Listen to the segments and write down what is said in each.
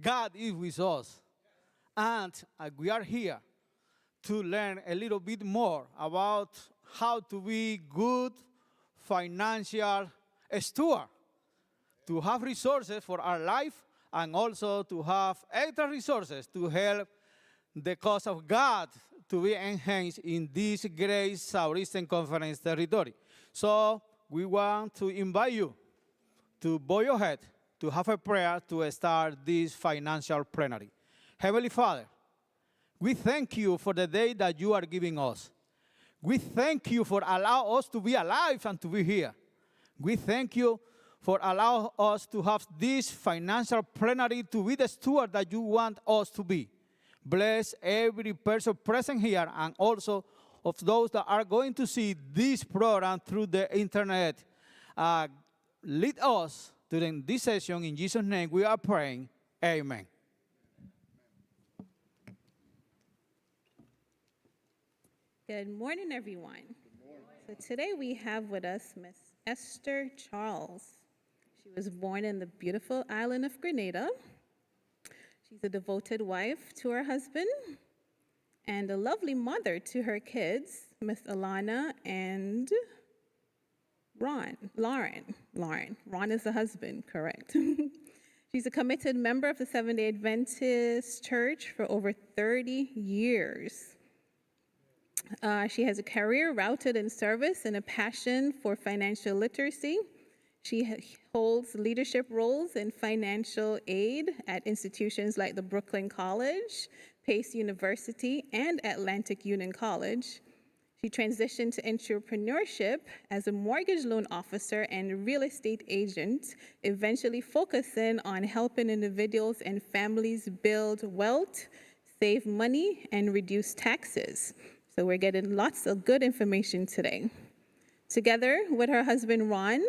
God is with us. And we are here to learn a little bit more about how to be good financial steward, to have resources for our life and also to have extra resources to help the cause of God to be enhanced in this great Southeastern Conference territory. So we want to invite you to bow your head, to have a prayer to start this financial plenary. Heavenly Father, we thank you for the day that you are giving us. We thank you for allowing us to be alive and to be here. We thank you for allowing us to have this financial plenary to be the steward that you want us to be. Bless every person present here and also of those that are going to see this program through the internet. Lead us during this session. In Jesus' name we are praying. Amen. Good morning, everyone. Good morning. So today we have with us Miss Esther Charles. She was born in the beautiful island of Grenada. She's a devoted wife to her husband and a lovely mother to her kids, Miss Alana and Lauren. Ron is the husband, correct. She's a committed member of the Seventh-day Adventist Church for over 30 years. She has a career rooted in service and a passion for financial literacy. She holds leadership roles in financial aid at institutions like the Brooklyn College, Pace University, and Atlantic Union College. She transitioned to entrepreneurship as a mortgage loan officer and real estate agent, eventually focusing on helping individuals and families build wealth, save money, and reduce taxes. So we're getting lots of good information today. Together with her husband, Ron,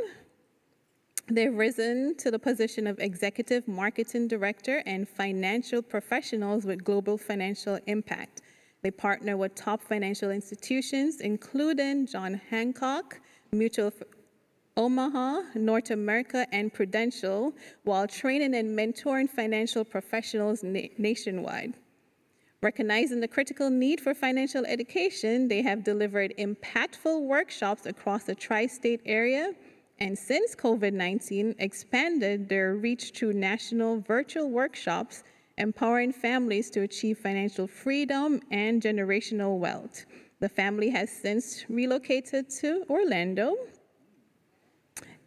they've risen to the position of Executive Marketing Director and Financial Professionals with Global Financial Impact. They partner with top financial institutions, including John Hancock, Mutual Omaha, North America, and Prudential, while training and mentoring financial professionals nationwide. Recognizing the critical need for financial education, they have delivered impactful workshops across the tri-state area, and since COVID-19, expanded their reach through national virtual workshops, empowering families to achieve financial freedom and generational wealth. The family has since relocated to Orlando,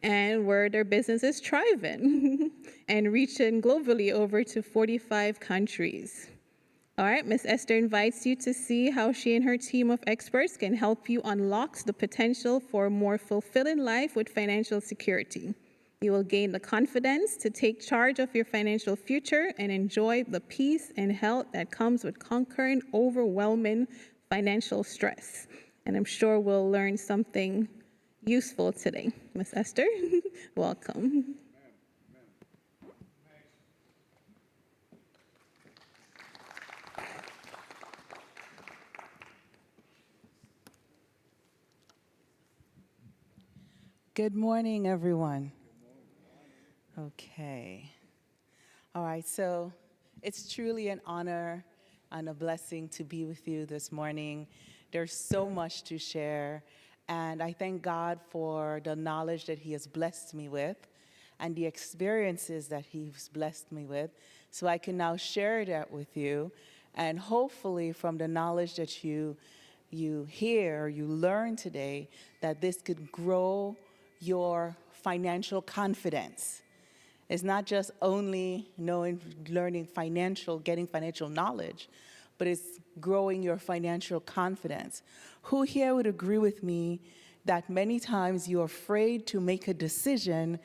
and where their business is thriving and reaching globally over to 45 countries. All right, Ms. Esther invites you to see how she and her team of experts can help you unlock the potential for a more fulfilling life with financial security. You will gain the confidence to take charge of your financial future and enjoy the peace and health that comes with conquering overwhelming financial stress. And I'm sure we'll learn something useful today. Ms. Esther, welcome. Good morning, everyone. Okay. All right, so it's truly an honor and a blessing to be with you this morning. There's so much to share, and I thank God for the knowledge that He has blessed me with and the experiences that He's blessed me with, so I can now share that with you, and hopefully from the knowledge that you hear, you learn today, that this could grow your financial confidence. It's not just only getting financial knowledge, but it's growing your financial confidence. Who here would agree with me that many times you're afraid to make a decision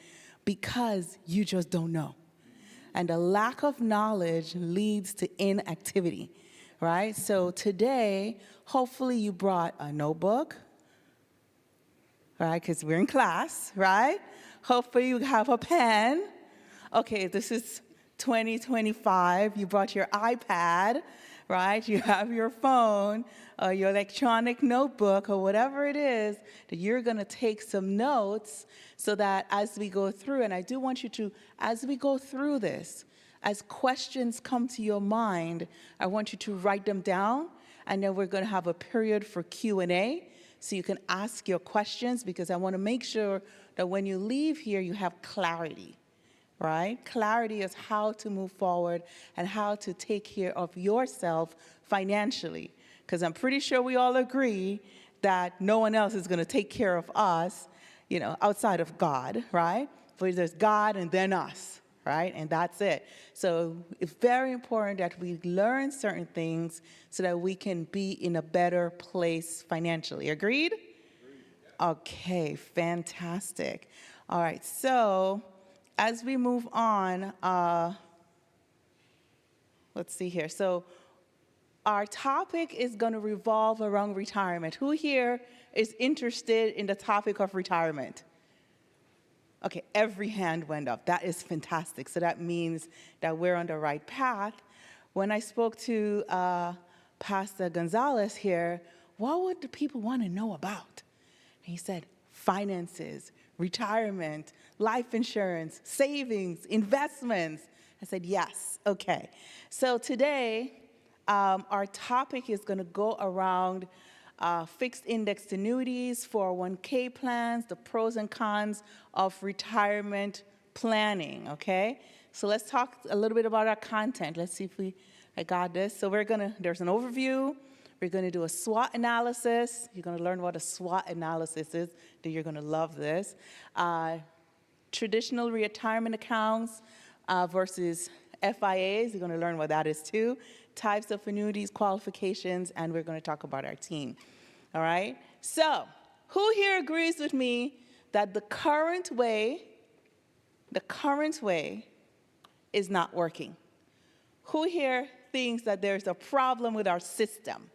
because you just don't know? And a lack of knowledge leads to inactivity, right? So today, hopefully you brought a notebook, right, because we're in class, right? Hopefully you have a pen. Okay, this is 2025. You brought your iPad, right? You have your phone, your electronic notebook, or whatever it is, that you're going to take some notes so that as we go through, and I do want you to, as we go through this, as questions come to your mind, I want you to write them down, and then we're going to have a period for Q&A, so you can ask your questions, because I want to make sure that when you leave here, you have clarity, right? Clarity is how to move forward and how to take care of yourself financially, because I'm pretty sure we all agree that no one else is going to take care of us, outside of God, right? But there's God and then us, right? And that's it. So it's very important that we learn certain things so that we can be in a better place financially. Agreed? Okay, fantastic. All right, so as we move on, let's see here. So our topic is going to revolve around retirement. Who here is interested in the topic of retirement? Okay, every hand went up. That is fantastic. So that means that we're on the right path. When I spoke to Pastor Gonzalez here, what would the people want to know about? And he said, finances, retirement, life insurance, savings, investments. I said, yes, okay. So today, our topic is going to go around fixed indexed annuities, 401k plans, the pros and cons of retirement planning, okay? So let's talk a little bit about our content. Let's see if I got this. So there's an overview. We're going to do a SWOT analysis. You're going to learn what a SWOT analysis is. You're going to love this. Traditional retirement accounts versus FIAs. You're going to learn what that is too. Types of annuities, qualifications, and we're going to talk about our team. All right? So, who here agrees with me that the current way is not working? Who here thinks that there's a problem with our system?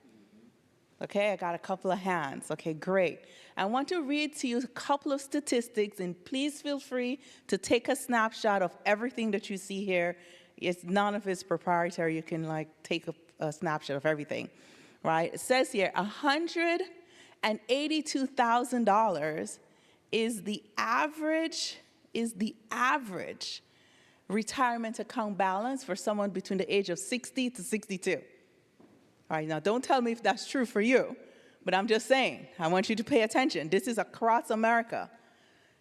Okay, I got a couple of hands. Okay, great. I want to read to you a couple of statistics, and please feel free to take a snapshot of everything that you see here. None of it's proprietary. You can take a snapshot of everything, right? It says here, $182,000 is the average retirement account balance for someone between the age of 60 to 62. All right, now don't tell me if that's true for you, but I'm just saying, I want you to pay attention. This is across America.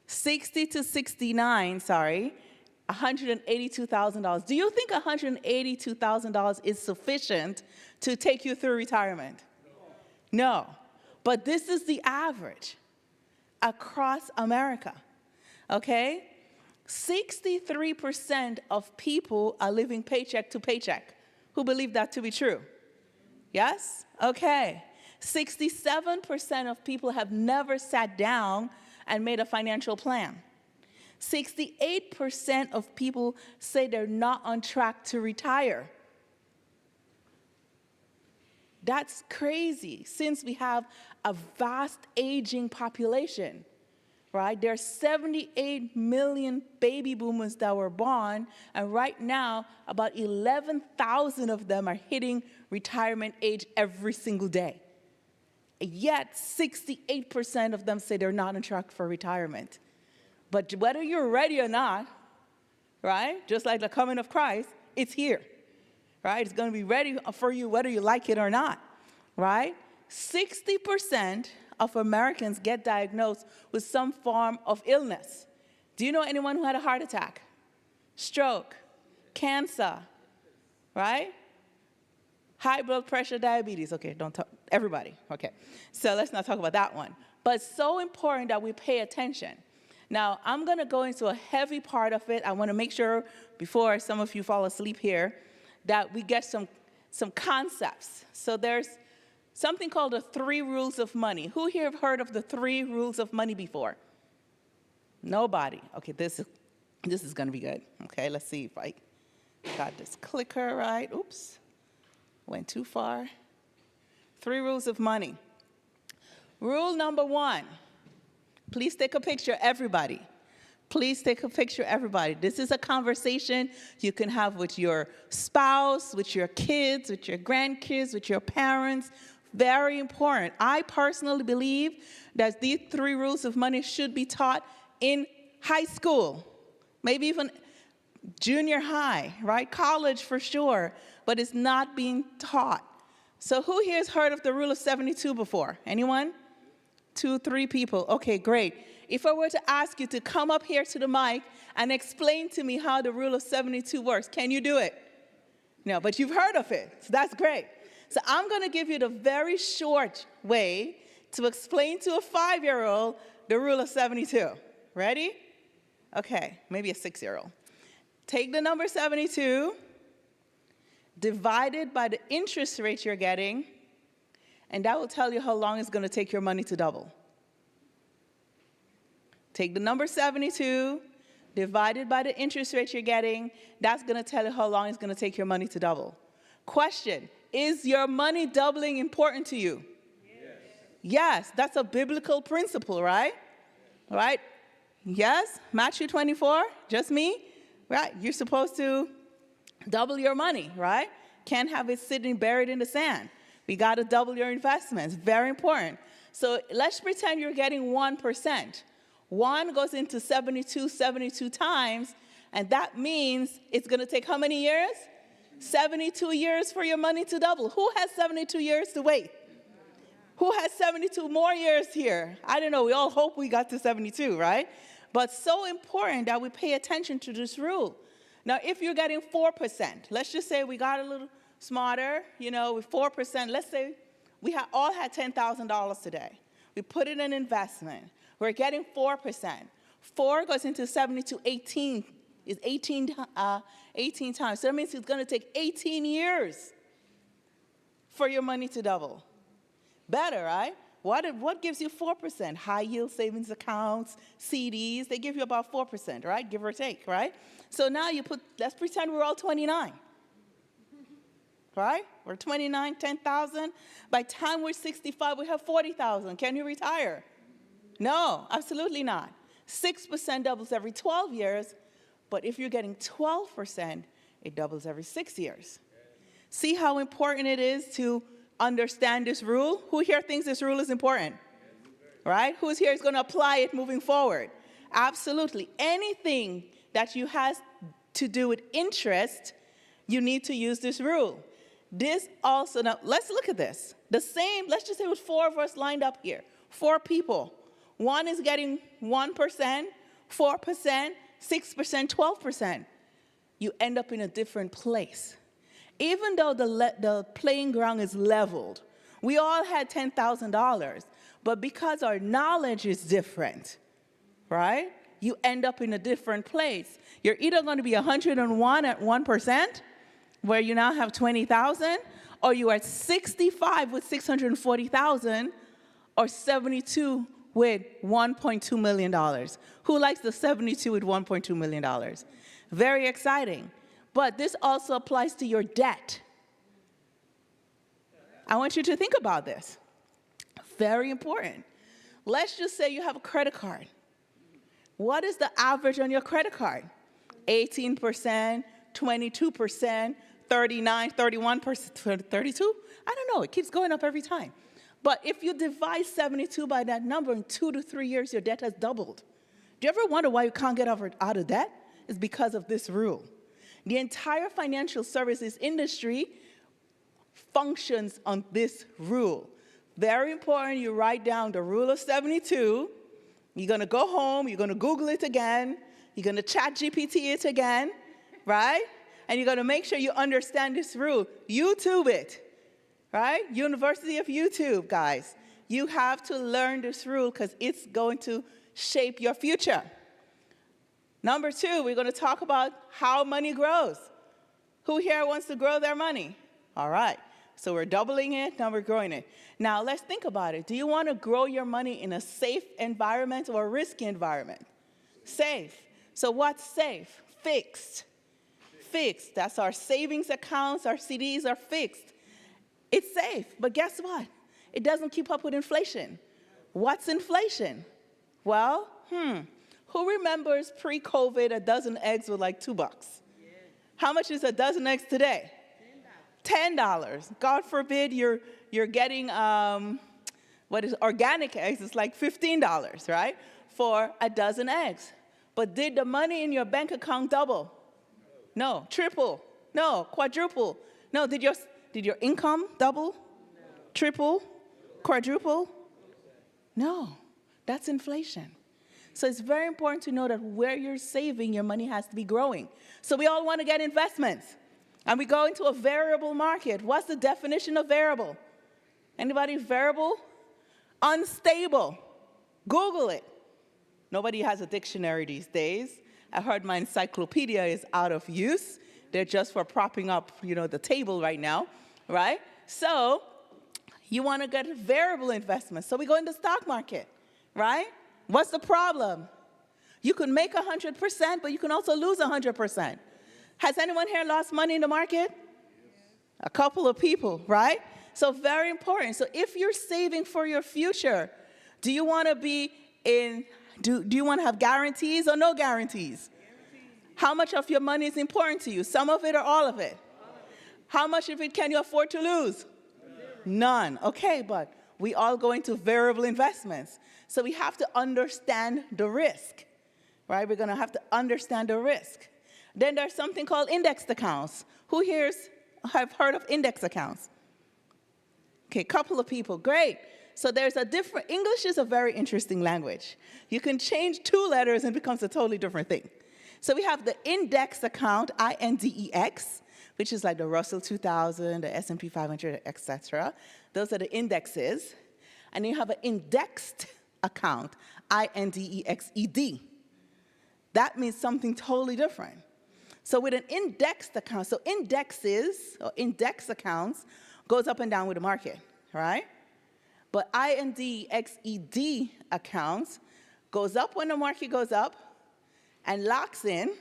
60 to 69, $182,000. Do you think $182,000 is sufficient to take you through retirement? No. But this is the average across America, okay? 63% of people are living paycheck to paycheck. Who believe that to be true? Yes? Okay. 67% of people have never sat down and made a financial plan. 68% of people say they're not on track to retire. That's crazy, since we have a vast aging population, right? There are 78 million baby boomers that were born, and right now, about 11,000 of them are hitting retirement age every single day. Yet, 68% of them say they're not on track for retirement. But whether you're ready or not, right, just like the coming of Christ, it's here, right? It's going to be ready for you whether you like it or not, right? 60% of Americans get diagnosed with some form of illness. Do you know anyone who had a heart attack, stroke, cancer, right? High blood pressure, diabetes. Okay, don't talk, everybody. Okay, so let's not talk about that one. But it's so important that we pay attention. Now, I'm going to go into a heavy part of it. I want to make sure, before some of you fall asleep here, that we get some concepts. So there's something called the 3 rules of money. Who here have heard of the 3 rules of money before? Nobody. Okay, this is going to be good. Okay, let's see if I got this clicker right. Oops, went too far. 3 rules of money. Rule number 1. Please take a picture, everybody. Please take a picture, everybody. This is a conversation you can have with your spouse, with your kids, with your grandkids, with your parents. Very important. I personally believe that these 3 rules of money should be taught in high school, maybe even junior high, right? College for sure, but it's not being taught. So who here has heard of the rule of 72 before? Anyone? 2, 3 people. Okay, great. If I were to ask you to come up here to the mic and explain to me how the rule of 72 works, can you do it? No, but you've heard of it, so that's great. So I'm going to give you the very short way to explain to a 5-year-old the rule of 72. Ready? Okay, maybe a 6-year-old. Take the number 72, divide it by the interest rate you're getting, and that will tell you how long it's going to take your money to double. Take the number 72, divide it by the interest rate you're getting, that's going to tell you how long it's going to take your money to double. Question, is your money doubling important to you? Yes. Yes, that's a biblical principle, right? Right? Yes, Matthew 24, just me? Right, you're supposed to double your money, right? Can't have it sitting buried in the sand. We got to double your investments, very important. So let's pretend you're getting 1%. 1 goes into 72 times, and that means it's going to take how many years? 72 years for your money to double. Who has 72 years to wait? Who has 72 more years here? I don't know, we all hope we got to 72, right? But so important that we pay attention to this rule. Now, if you're getting 4%, let's just say we got a little smarter, with 4%. Let's say we all had $10,000 today. We put it in investment. We're getting 4%. 4 goes into 72, 18 is 18 times. So that means it's going to take 18 years for your money to double. Better, right? What gives you 4%? High yield savings accounts, CDs, they give you about 4%, right? Give or take, right? So now let's pretend we're all 29. Right? We're 29, 10,000. By the time we're 65, we have 40,000. Can you retire? No, absolutely not. 6% doubles every 12 years, but if you're getting 12%, it doubles every 6 years. See how important it is to understand this rule? Who here thinks this rule is important? Right? Who's here is going to apply it moving forward? Absolutely. Anything that you have to do with interest, you need to use this rule. This also, now let's look at this. The same, let's just say with 4 of us lined up here. 4 people. 1 is getting 1%, 4%, 6%, 12%. You end up in a different place. Even though the playing ground is leveled, we all had $10,000, but because our knowledge is different, right? You end up in a different place. You're either going to be 101 at 1%, where you now have 20,000, or you are at 65 with 640,000, or 72 with $1.2 million. Who likes the 72 with $1.2 million? Very exciting. But this also applies to your debt. I want you to think about this. Very important. Let's just say you have a credit card. What is the average on your credit card? 18%, 22%, 39, 31%, 32? I don't know. It keeps going up every time. But if you divide 72 by that number, in 2 to 3 years, your debt has doubled. Do you ever wonder why you can't get out of debt? It's because of this rule. The entire financial services industry functions on this rule. Very important, you write down the rule of 72. You're going to go home, you're going to Google it again, you're going to chat GPT it again, right? And you're going to make sure you understand this rule. YouTube it, right? University of YouTube, guys. You have to learn this rule because it's going to shape your future. Number 2, we're going to talk about how money grows. Who here wants to grow their money? All right. So we're doubling it, now we're growing it. Now let's think about it. Do you want to grow your money in a safe environment or a risky environment? Safe. So what's safe? Fixed. Fixed. That's our savings accounts, our CDs are fixed. It's safe, but guess what? It doesn't keep up with inflation. What's inflation? Well, who remembers pre-COVID a dozen eggs were like $2? How much is a dozen eggs today? $10. God forbid you're getting organic eggs. It's like $15, right, for a dozen eggs. But did the money in your bank account double? No. Triple? No. Quadruple? No. Did your income double? Triple? Quadruple? No. That's inflation. So it's very important to know that where you're saving, your money has to be growing. So we all want to get investments. And we go into a variable market. What's the definition of variable? Anybody variable? Unstable. Google it. Nobody has a dictionary these days. I heard my encyclopedia is out of use. They're just for propping up, the table right now, right? So you want to get variable investments. So we go in the stock market, right? What's the problem? You can make 100%, but you can also lose 100%. Has anyone here lost money in the market? A couple of people, right? So very important. So if you're saving for your future, do you want to be in, do you want to have guarantees or no guarantees? How much of your money is important to you? Some of it or all of it? How much of it can you afford to lose? None. Okay, but we all go into variable investments. So we have to understand the risk, right? We're going to have to understand the risk. Then there's something called indexed accounts. Who here have heard of index accounts? Okay, a couple of people. Great. So there's English is a very interesting language. You can change 2 letters and it becomes a totally different thing. So we have the index account, INDEX, which is like the Russell 2000, the S&P 500, etc. Those are the indexes. And you have an indexed account, INDEXED. That means something totally different. So with an indexed account, so indexes or index accounts goes up and down with the market, right? But INDEXED accounts goes up when the market goes up and locks in.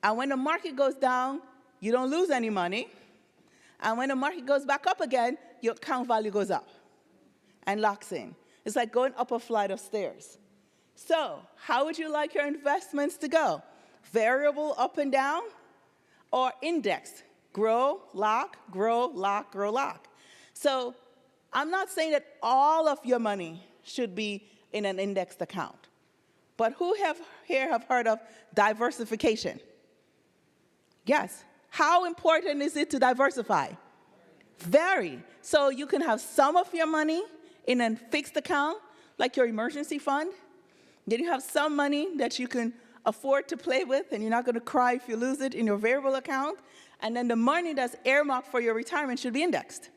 And when the market goes down, you don't lose any money. And when the market goes back up again, your account value goes up and locks in. It's like going up a flight of stairs. So how would you like your investments to go? Variable up and down or indexed? Grow, lock, grow, lock, grow, lock. So I'm not saying that all of your money should be in an indexed account. But who here have heard of diversification? Yes. How important is it to diversify? Very. So you can have some of your money in a fixed account, like your emergency fund. Then you have some money that you can afford to play with, and you're not going to cry if you lose it in your variable account. And then the money that's earmarked for your retirement should be indexed.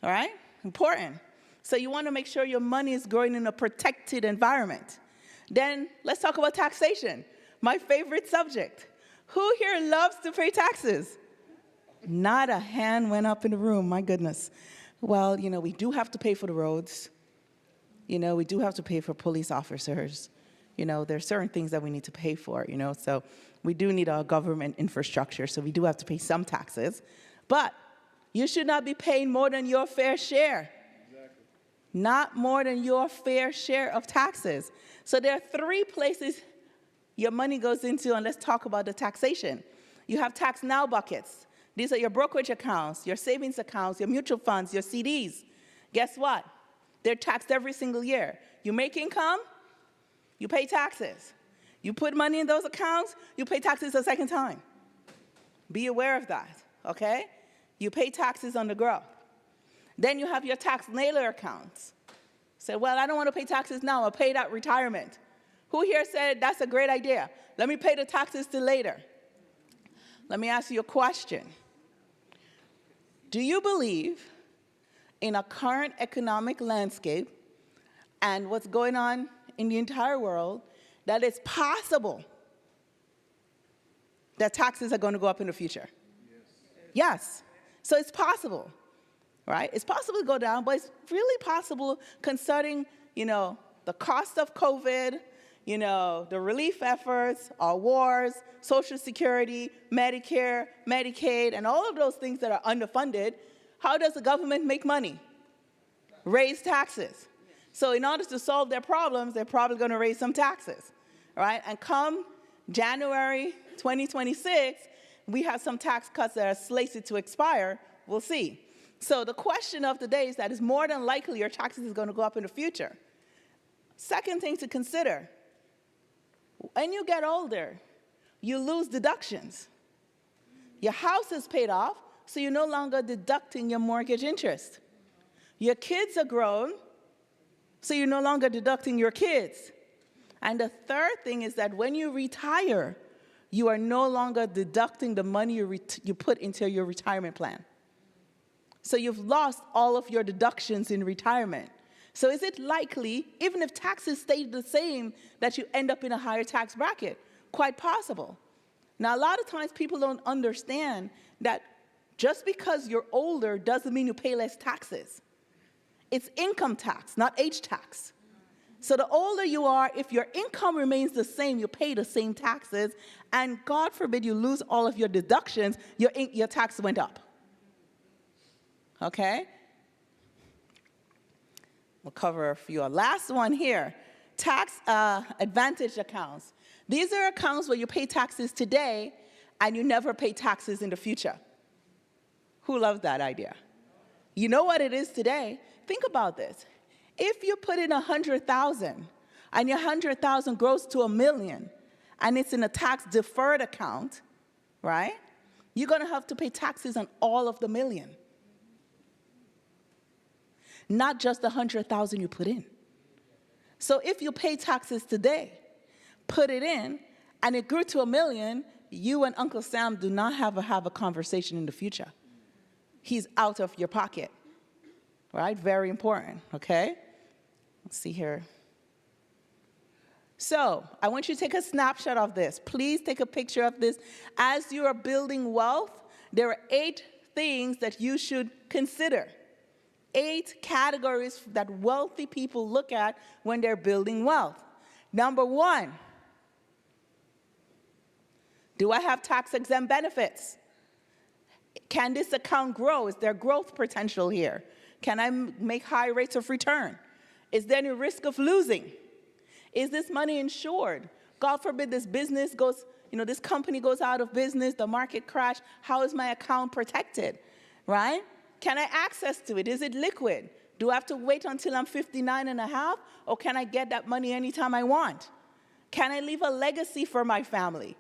All right? Important. So you want to make sure your money is growing in a protected environment. Then let's talk about taxation, my favorite subject. Who here loves to pay taxes? Not a hand went up in the room, my goodness. Well, we do have to pay for the roads. We do have to pay for police officers. There's certain things that we need to pay for, so we do need our government infrastructure, so we do have to pay some taxes. But you should not be paying more than your fair share. Exactly. Not more than your fair share of taxes. So there are 3 places your money goes into, and let's talk about the taxation. You have tax now buckets. These are your brokerage accounts, your savings accounts, your mutual funds, your CDs. Guess what? They're taxed every single year. You make income, you pay taxes. You put money in those accounts, you pay taxes a second time. Be aware of that, okay? You pay taxes on the growth. Then you have your tax nailer accounts. Say, well, I don't want to pay taxes now. I'll pay that retirement. Who here said that's a great idea? Let me pay the taxes till later. Let me ask you a question. Do you believe in a current economic landscape and what's going on in the entire world that it's possible that taxes are going to go up in the future? Yes. So it's possible, right? It's possible to go down, but it's really possible concerning, the cost of COVID, the relief efforts, our wars, Social Security, Medicare, Medicaid, and all of those things that are underfunded. How does the government make money? Raise taxes. So in order to solve their problems, they're probably going to raise some taxes, right? And come January 2026, we have some tax cuts that are slated to expire. We'll see. So the question of the day is that it's more than likely your taxes is going to go up in the future. Second thing to consider, when you get older, you lose deductions. Your house is paid off, so you're no longer deducting your mortgage interest. Your kids are grown, so you're no longer deducting your kids. And the third thing is that when you retire, you are no longer deducting the money you put into your retirement plan. So you've lost all of your deductions in retirement. So is it likely, even if taxes stay the same, that you end up in a higher tax bracket? Quite possible. Now, a lot of times people don't understand that just because you're older doesn't mean you pay less taxes. It's income tax, not age tax. So the older you are, if your income remains the same, you pay the same taxes, and God forbid you lose all of your deductions, your tax went up. Okay? We'll cover a few. Last one here, tax advantage accounts. These are accounts where you pay taxes today and you never pay taxes in the future. Who loves that idea? You know what it is today? Think about this. If you put in 100,000 and your 100,000 grows to $1 million and it's in a tax deferred account, right? You're going to have to pay taxes on all of the million. Not just the 100,000 you put in. So if you pay taxes today, put it in, and it grew to $1 million, you and Uncle Sam do not have a conversation in the future. He's out of your pocket, right? Very important, okay? Let's see here. So I want you to take a snapshot of this. Please take a picture of this. As you are building wealth, there are 8 things that you should consider. 8 categories that wealthy people look at when they're building wealth. Number 1, do I have tax-exempt benefits? Can this account grow? Is there growth potential here? Can I make high rates of return? Is there any risk of losing? Is this money insured? God forbid this business goes, this company goes out of business, the market crash. How is my account protected, right? Can I access to it? Is it liquid? Do I have to wait until I'm 59 and a half, or can I get that money anytime I want? Can I leave a legacy for my family?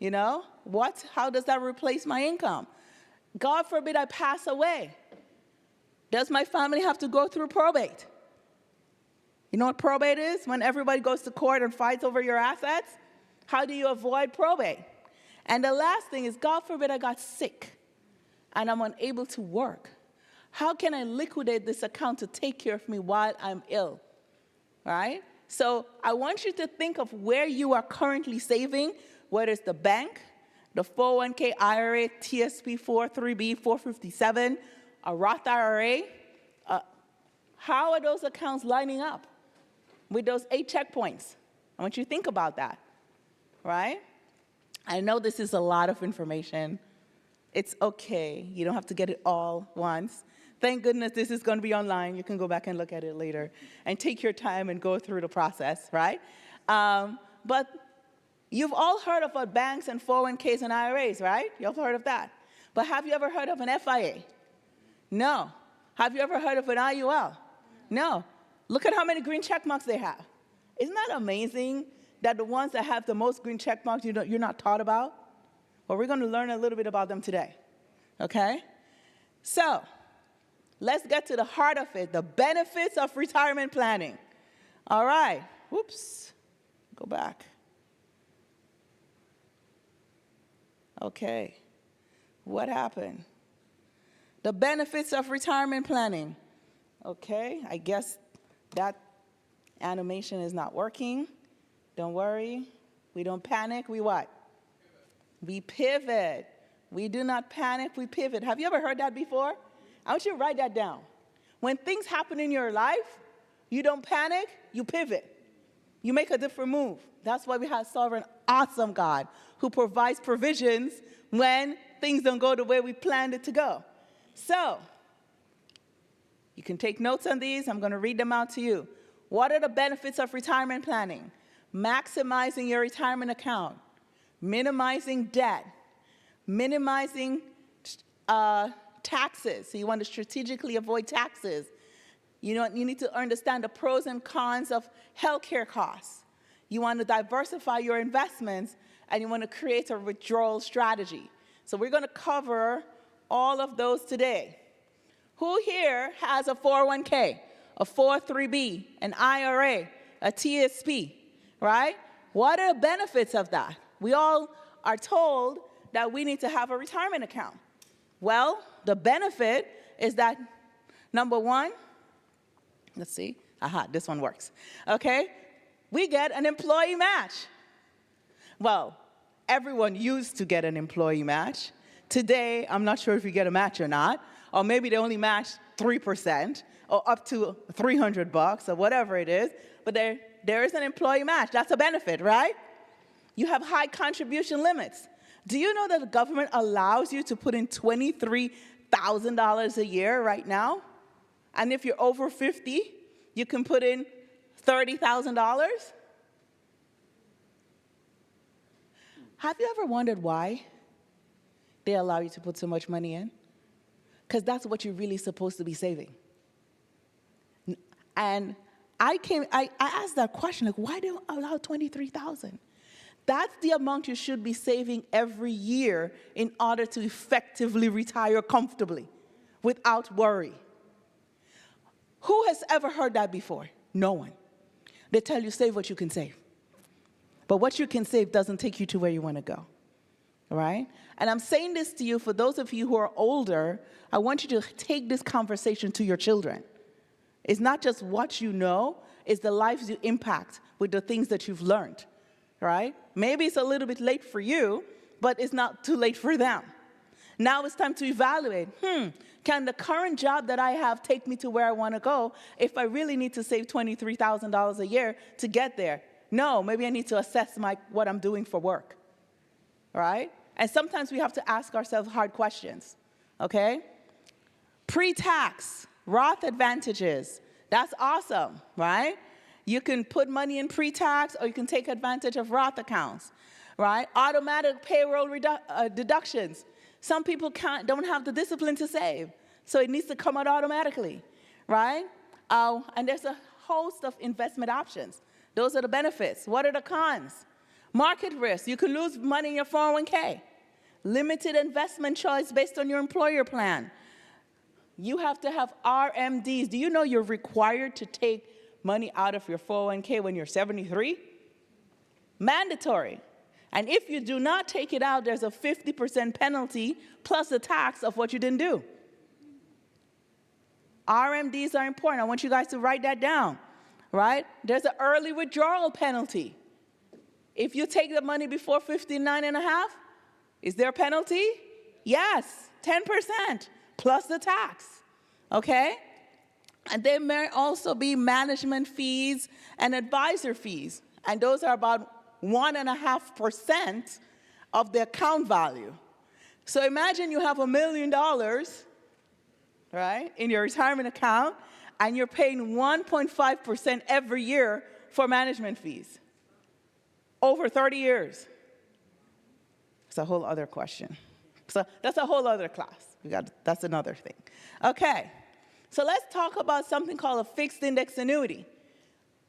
How does that replace my income? God forbid I pass away. Does my family have to go through probate? You know what probate is? When everybody goes to court and fights over your assets? How do you avoid probate? And the last thing is, God forbid I got sick and I'm unable to work. How can I liquidate this account to take care of me while I'm ill? Right? So I want you to think of where you are currently saving, whether it's the bank, the 401k, IRA, TSP 403b, 457, a Roth IRA. How are those accounts lining up with those 8 checkpoints? I want you to think about that, right? I know this is a lot of information. It's okay. You don't have to get it all once. Thank goodness this is going to be online. You can go back and look at it later and take your time and go through the process, right? But you've all heard of what banks and 401ks and IRAs, right? You've heard of that. But have you ever heard of an FIA? No. Have you ever heard of an IUL? No. Look at how many green check marks they have. Isn't that amazing that the ones that have the most green check marks you're not taught about? Well, we're going to learn a little bit about them today, okay? So let's get to the heart of it, the benefits of retirement planning. All right. Whoops. Go back. Okay. What happened? The benefits of retirement planning. Okay, I guess that animation is not working. Don't worry. We don't panic. We what? We pivot. We do not panic. We pivot. Have you ever heard that before? I want you to write that down. When things happen in your life, you don't panic. You pivot. You make a different move. That's why we have sovereign, awesome God who provides provisions when things don't go the way we planned it to go. So, you can take notes on these. I'm going to read them out to you. What are the benefits of retirement planning? Maximizing your retirement account, minimizing debt, minimizing taxes. So you want to strategically avoid taxes. You need to understand the pros and cons of healthcare costs. You want to diversify your investments, and you want to create a withdrawal strategy. So we're going to cover all of those today. Who here has a 401k, a 403b, an IRA, a TSP, right? What are the benefits of that? We all are told that we need to have a retirement account. Well, the benefit is that, number one, let's see, this one works, okay? We get an employee match. Well, everyone used to get an employee match. Today, I'm not sure if you get a match or not, or maybe they only match 3% or up to $300 or whatever it is, but there is an employee match. That's a benefit, right? You have high contribution limits. Do you know that the government allows you to put in $23,000 a year right now? And if you're over 50, you can put in $30,000? Have you ever wondered why they allow you to put so much money in? Because that's what you're really supposed to be saving. And I asked that question, like, why do they allow $23,000? That's the amount you should be saving every year in order to effectively retire comfortably without worry. Who has ever heard that before? No one. They tell you save what you can save. But what you can save doesn't take you to where you want to go, right? And I'm saying this to you, for those of you who are older, I want you to take this conversation to your children. It's not just what you know, it's the lives you impact with the things that you've learned, right? Maybe it's a little bit late for you, but it's not too late for them. Now it's time to evaluate, can the current job that I have take me to where I want to go if I really need to save $23,000 a year to get there? No, maybe I need to assess what I'm doing for work, right? And sometimes we have to ask ourselves hard questions, okay? Pre-tax, Roth advantages, that's awesome, right? You can put money in pre-tax or you can take advantage of Roth accounts, right? Automatic payroll deductions. Some people don't have the discipline to save, so it needs to come out automatically, right? And there's a host of investment options. Those are the benefits. What are the cons? Market risk. You can lose money in your 401k. Limited investment choice based on your employer plan. You have to have RMDs. Do you know you're required to take money out of your 401k when you're 73? Mandatory. And if you do not take it out, there's a 50% penalty plus the tax of what you didn't do. RMDs are important. I want you guys to write that down, right? There's an early withdrawal penalty. If you take the money before 59 and a half, is there a penalty? Yes, 10% plus the tax, okay? And there may also be management fees and advisor fees, and those are about 1.5% of the account value. So imagine you have $1 million, right, in your retirement account, and you're paying 1.5% every year for management fees over 30 years. It's a whole other question. So that's a whole other class. That's another thing. Okay, so let's talk about something called a fixed index annuity.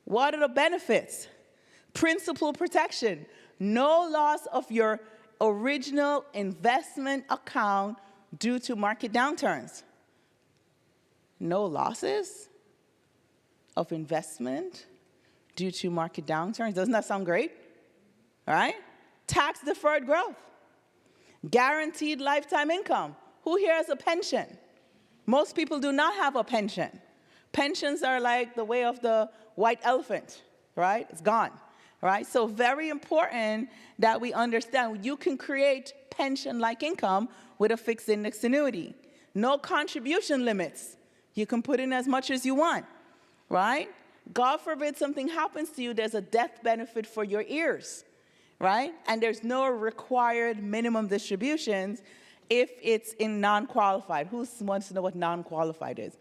What are the benefits? Principal protection. No loss of your original investment account due to market downturns. No losses of investment due to market downturns. Doesn't that sound great? All right? Tax deferred growth. Guaranteed lifetime income. Who here has a pension? Most people do not have a pension. Pensions are like the way of the white elephant, right? It's gone, right? So very important that we understand you can create pension-like income with a fixed index annuity. No contribution limits. You can put in as much as you want, right? God forbid something happens to you, there's a death benefit for your heirs, right? And there's no required minimum distributions if it's in non-qualified. Who wants to know what non-qualified is?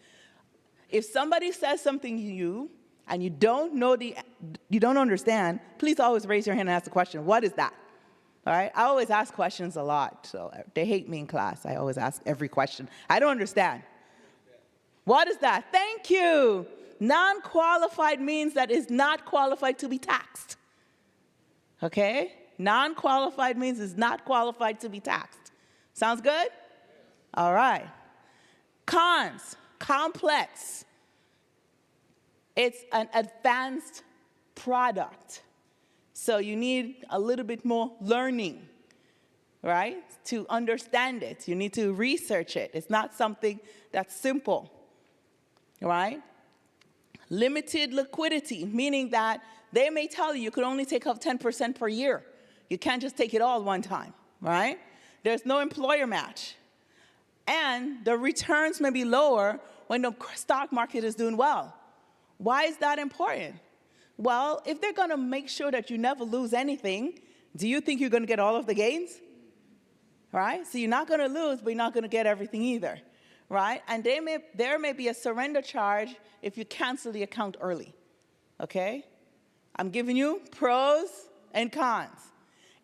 If somebody says something to you and you don't understand, please always raise your hand and ask the question, what is that? All right? I always ask questions a lot, so they hate me in class. I always ask every question. I don't understand. What is that? Thank you. Non-qualified means that it's not qualified to be taxed. Okay? Non-qualified means it's not qualified to be taxed. Sounds good? All right. Cons, complex. It's an advanced product. So you need a little bit more learning, right, to understand it. You need to research it. It's not something that's simple, right? Limited liquidity, meaning that they may tell you could only take up 10% per year. You can't just take it all one time, right? There's no employer match. And the returns may be lower when the stock market is doing well. Why is that important? Well, if they're going to make sure that you never lose anything, do you think you're going to get all of the gains? Right? So you're not going to lose, but you're not going to get everything either. Right? And there may be a surrender charge if you cancel the account early. Okay? I'm giving you pros and cons.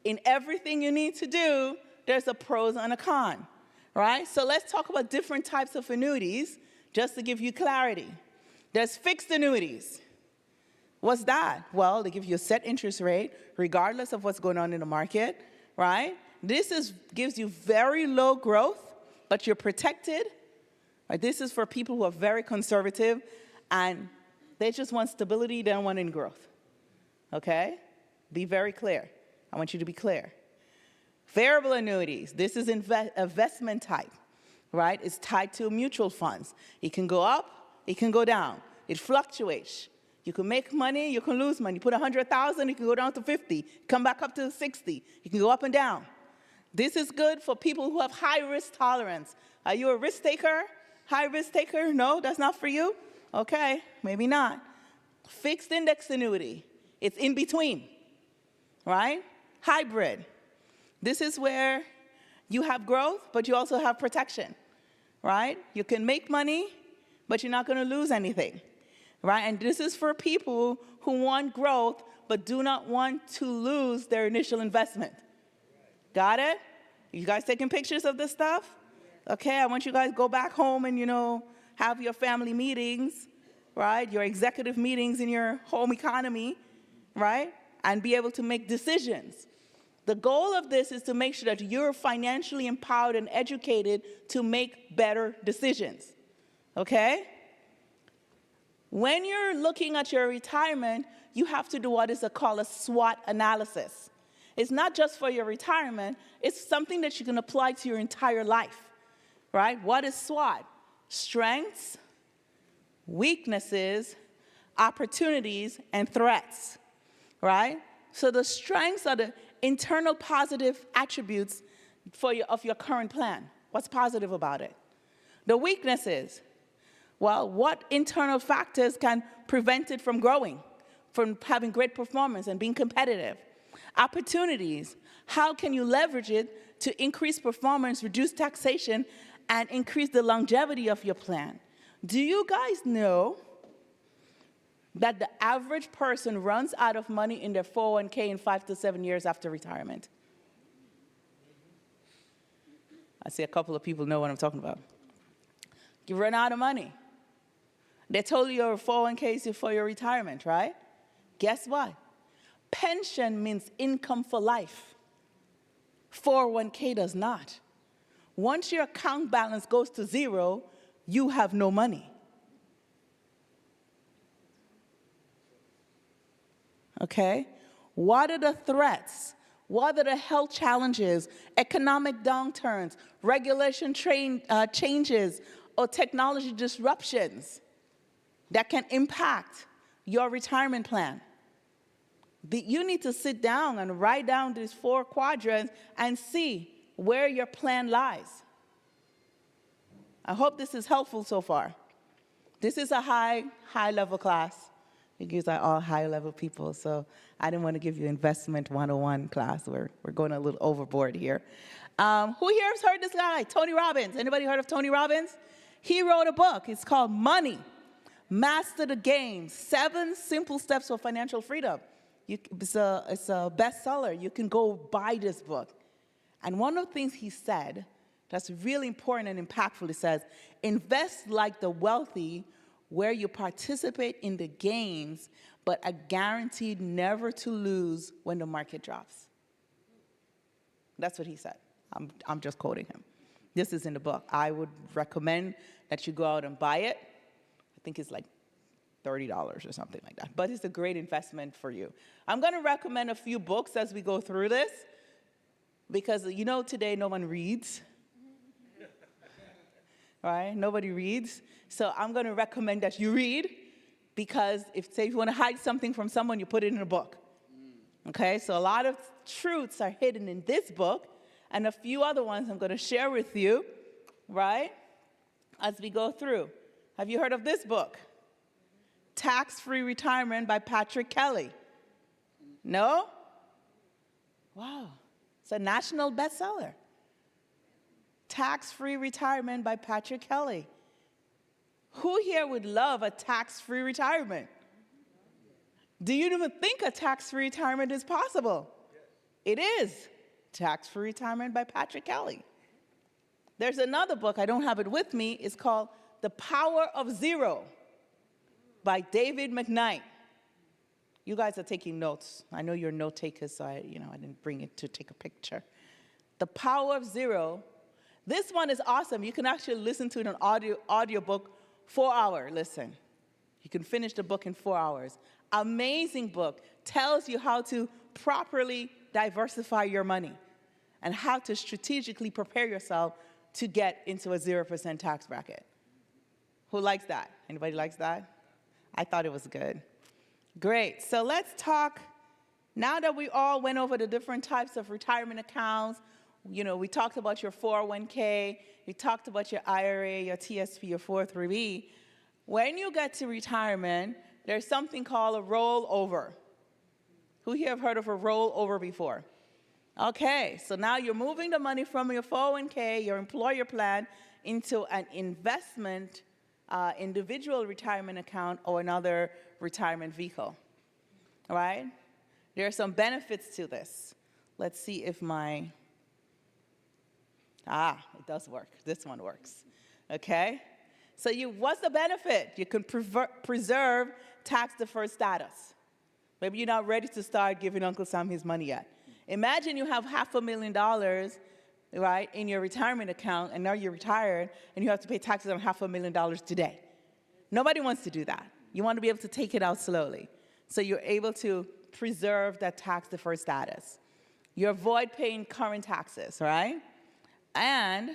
In everything you need to do, there's a pros and a con. Right? So let's talk about different types of annuities just to give you clarity. There's fixed annuities. What's that? Well, they give you a set interest rate regardless of what's going on in the market, right? This gives you very low growth, but you're protected. Right? This is for people who are very conservative and they just want stability, they don't want any growth. Okay? Be very clear. I want you to be clear. Variable annuities, this is investment type, right? It's tied to mutual funds. It can go up, it can go down. It fluctuates. You can make money, you can lose money. You put 100,000, you can go down to 50, come back up to 60. You can go up and down. This is good for people who have high risk tolerance. Are you a risk taker? High risk taker? No, that's not for you? Okay, maybe not. Fixed index annuity, it's in between, right? Hybrid. This is where you have growth, but you also have protection, right? You can make money, but you're not going to lose anything, right? And this is for people who want growth, but do not want to lose their initial investment. Got it? You guys taking pictures of this stuff? Okay, I want you guys to go back home and, have your family meetings, right? Your executive meetings in your home economy, right? And be able to make decisions. The goal of this is to make sure that you're financially empowered and educated to make better decisions, okay? When you're looking at your retirement, you have to do what is called a SWOT analysis. It's not just for your retirement, it's something that you can apply to your entire life, right? What is SWOT? Strengths, weaknesses, opportunities, and threats, right? So the strengths are the internal positive attributes of your current plan. What's positive about it? The weaknesses, well, what internal factors can prevent it from growing, from having great performance and being competitive? Opportunities, how can you leverage it to increase performance, reduce taxation, and increase the longevity of your plan? Do you guys know that the average person runs out of money in their 401k in 5 to 7 years after retirement? I see a couple of people know what I'm talking about. You run out of money. They told you your 401k is for your retirement, right? Guess what? Pension means income for life. 401k does not. Once your account balance goes to zero, you have no money. Okay? What are the threats? What are the health challenges, economic downturns, regulation changes, or technology disruptions that can impact your retirement plan? You need to sit down and write down these 4 quadrants and see where your plan lies. I hope this is helpful so far. This is a high-level class. You guys are all high-level people, so I didn't want to give you investment 101 class. We're going a little overboard here. Who here has heard this guy, Tony Robbins? Anybody heard of Tony Robbins? He wrote a book. It's called Money, Master the Game, 7 Simple Steps for Financial Freedom. It's a bestseller. You can go buy this book. And one of the things he said that's really important and impactful, he says, invest like the wealthy, where you participate in the gains, but are guaranteed never to lose when the market drops. That's what he said. I'm just quoting him. This is in the book. I would recommend that you go out and buy it. I think it's like $30 or something like that. But it's a great investment for you. I'm going to recommend a few books as we go through this, because today no one reads. Right? Nobody reads. So I'm going to recommend that you read, because if you want to hide something from someone, you put it in a book. Okay? So a lot of truths are hidden in this book, and a few other ones I'm going to share with you, right, as we go through. Have you heard of this book? Tax-Free Retirement by Patrick Kelly. No? Wow. It's a national bestseller. Tax-Free Retirement by Patrick Kelly. Who here would love a tax-free retirement? Do you even think a tax-free retirement is possible? Yes. It is. Tax-Free Retirement by Patrick Kelly. There's another book, I don't have it with me, it's called The Power of Zero by David McKnight. You guys are taking notes. I know you're note takers, so I didn't bring it to take a picture. The Power of Zero. This one is awesome. You can actually listen to it in an audio book, 4-hour listen. You can finish the book in 4 hours. Amazing book. Tells you how to properly diversify your money and how to strategically prepare yourself to get into a 0% tax bracket. Who likes that? Anybody likes that? I thought it was good. Great. So let's talk, now that we all went over the different types of retirement accounts, we talked about your 401k, we talked about your IRA, your TSP, your 403b. When you get to retirement, there's something called a rollover. Who here have heard of a rollover before? Okay, so now you're moving the money from your 401k, your employer plan, into an investment, individual retirement account or another retirement vehicle. All right? There are some benefits to this. Let's see if it does work. This one works. Okay? So what's the benefit? You can preserve tax-deferred status. Maybe you're not ready to start giving Uncle Sam his money yet. Imagine you have $500,000, right, in your retirement account, and now you're retired, and you have to pay taxes on $500,000 today. Nobody wants to do that. You want to be able to take it out slowly. So you're able to preserve that tax-deferred status. You avoid paying current taxes, right? And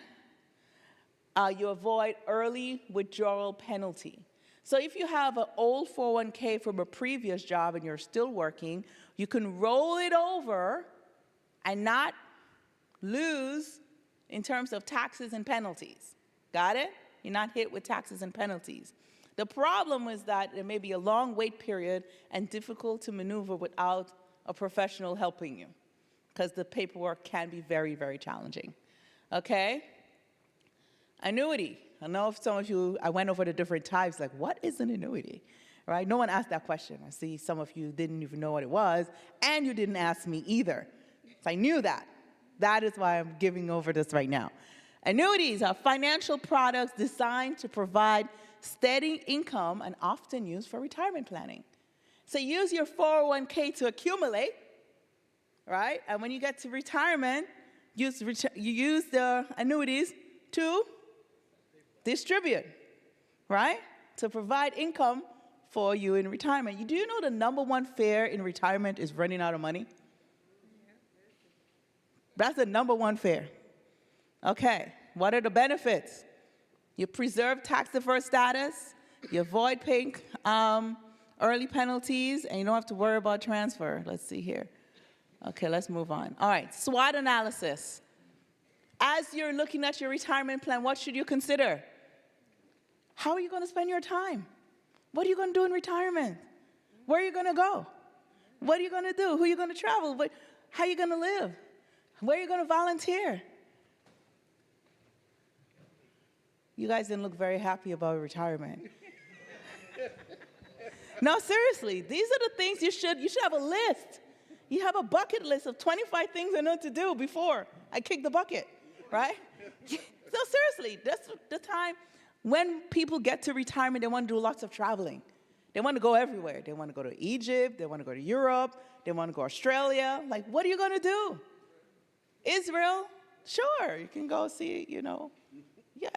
you avoid early withdrawal penalty. So if you have an old 401k from a previous job and you're still working, you can roll it over and not lose in terms of taxes and penalties. Got it? You're not hit with taxes and penalties. The problem is that there may be a long wait period and difficult to maneuver without a professional helping you, because the paperwork can be very, very challenging. Okay? Annuity. I know some of you, I went over the different types, like, what is an annuity? Right? No one asked that question. I see some of you didn't even know what it was, and you didn't ask me either. So I knew that. That is why I'm giving over this right now. Annuities are financial products designed to provide steady income and often used for retirement planning. So use your 401k to accumulate, right? And when you get to retirement, you use the annuities to distribute, right? To provide income for you in retirement. Do you know the number one fear in retirement is running out of money? That's the number one fear. Okay, what are the benefits? You preserve tax-deferred status, you avoid paying early penalties, and you don't have to worry about transfer. Let's see here. Okay, let's move on. All right, SWOT analysis. As you're looking at your retirement plan, what should you consider? How are you going to spend your time? What are you going to do in retirement? Where are you going to go? What are you going to do? Who are you going to travel with? How are you going to live? Where are you going to volunteer? You guys didn't look very happy about retirement. No, seriously, these are the things you should have a list. You have a bucket list of 25 things I know to do before I kick the bucket, right? So seriously, that's the time when people get to retirement, they want to do lots of traveling. They want to go everywhere. They want to go to Egypt. They want to go to Europe. They want to go to Australia. Like, what are you going to do? Israel? Sure, you can go see,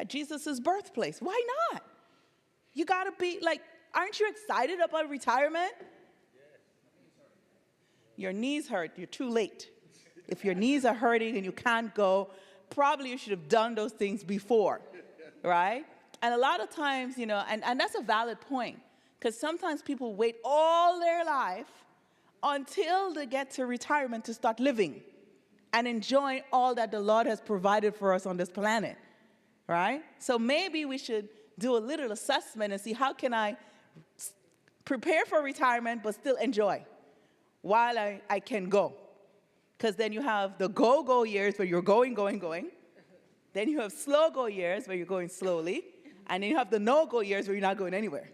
Jesus' birthplace. Why not? You got to be like, aren't you excited about retirement? Your knees hurt, you're too late. If your knees are hurting and you can't go, probably you should have done those things before, right? And a lot of times, and that's a valid point, because sometimes people wait all their life until they get to retirement to start living and enjoying all that the Lord has provided for us on this planet, right? So maybe we should do a little assessment and see how can I prepare for retirement but still enjoy while I can go. Because then you have the go-go years where you're going. Then you have slow-go years where you're going slowly. And then you have the no-go years where you're not going anywhere,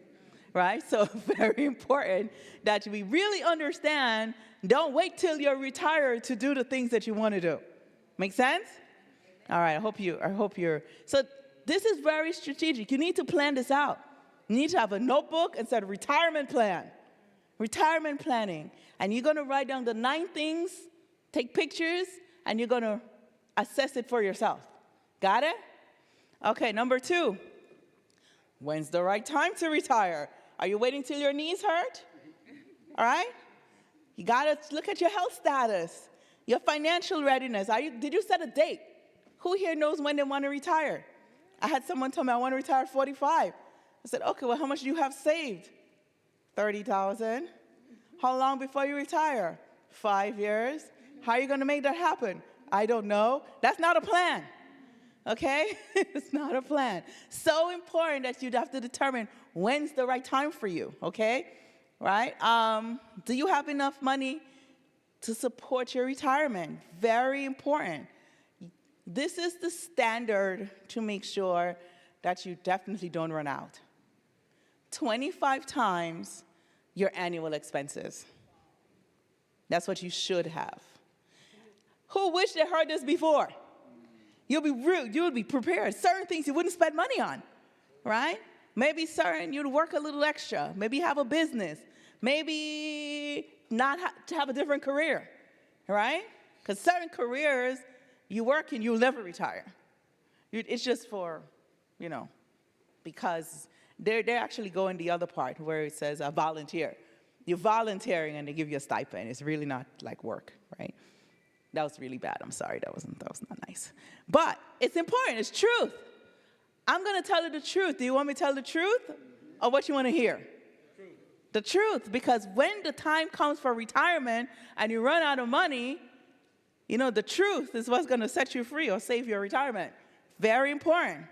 right? So very important that we really understand, don't wait till you're retired to do the things that you want to do. Make sense? All right, I hope you're. So this is very strategic. You need to plan this out. You need to have a notebook and set a retirement plan. Retirement planning. And you're going to write down the 9 things, take pictures, and you're going to assess it for yourself. Got it? Okay, number 2. When's the right time to retire? Are you waiting till your knees hurt? All right? You got to look at your health status, your financial readiness. Did you set a date? Who here knows when they want to retire? I had someone tell me, I want to retire at 45. I said, okay, well, how much do you have saved? $30,000. How long before you retire? 5 years. How are you going to make that happen? I don't know. That's not a plan. Okay? It's not a plan. So important that you'd have to determine when's the right time for you, okay? Right? Do you have enough money to support your retirement? Very important. This is the standard to make sure that you definitely don't run out. 25 times your annual expenses. That's what you should have. Who wish they heard this before? You'll be prepared. Certain things you wouldn't spend money on, right? Maybe you'd work a little extra. Maybe have a business. Maybe not to have a different career, right? Because certain careers, you work and you'll never retire. It's just for, because they're actually going the other part where it says volunteer. You're volunteering and they give you a stipend. It's really not like work, right? That was really bad. I'm sorry. That was not nice. But it's important. It's truth. I'm going to tell you the truth. Do you want me to tell the truth or what you want to hear? The truth. Because when the time comes for retirement and you run out of money, the truth is what's going to set you free or save your retirement. Very important.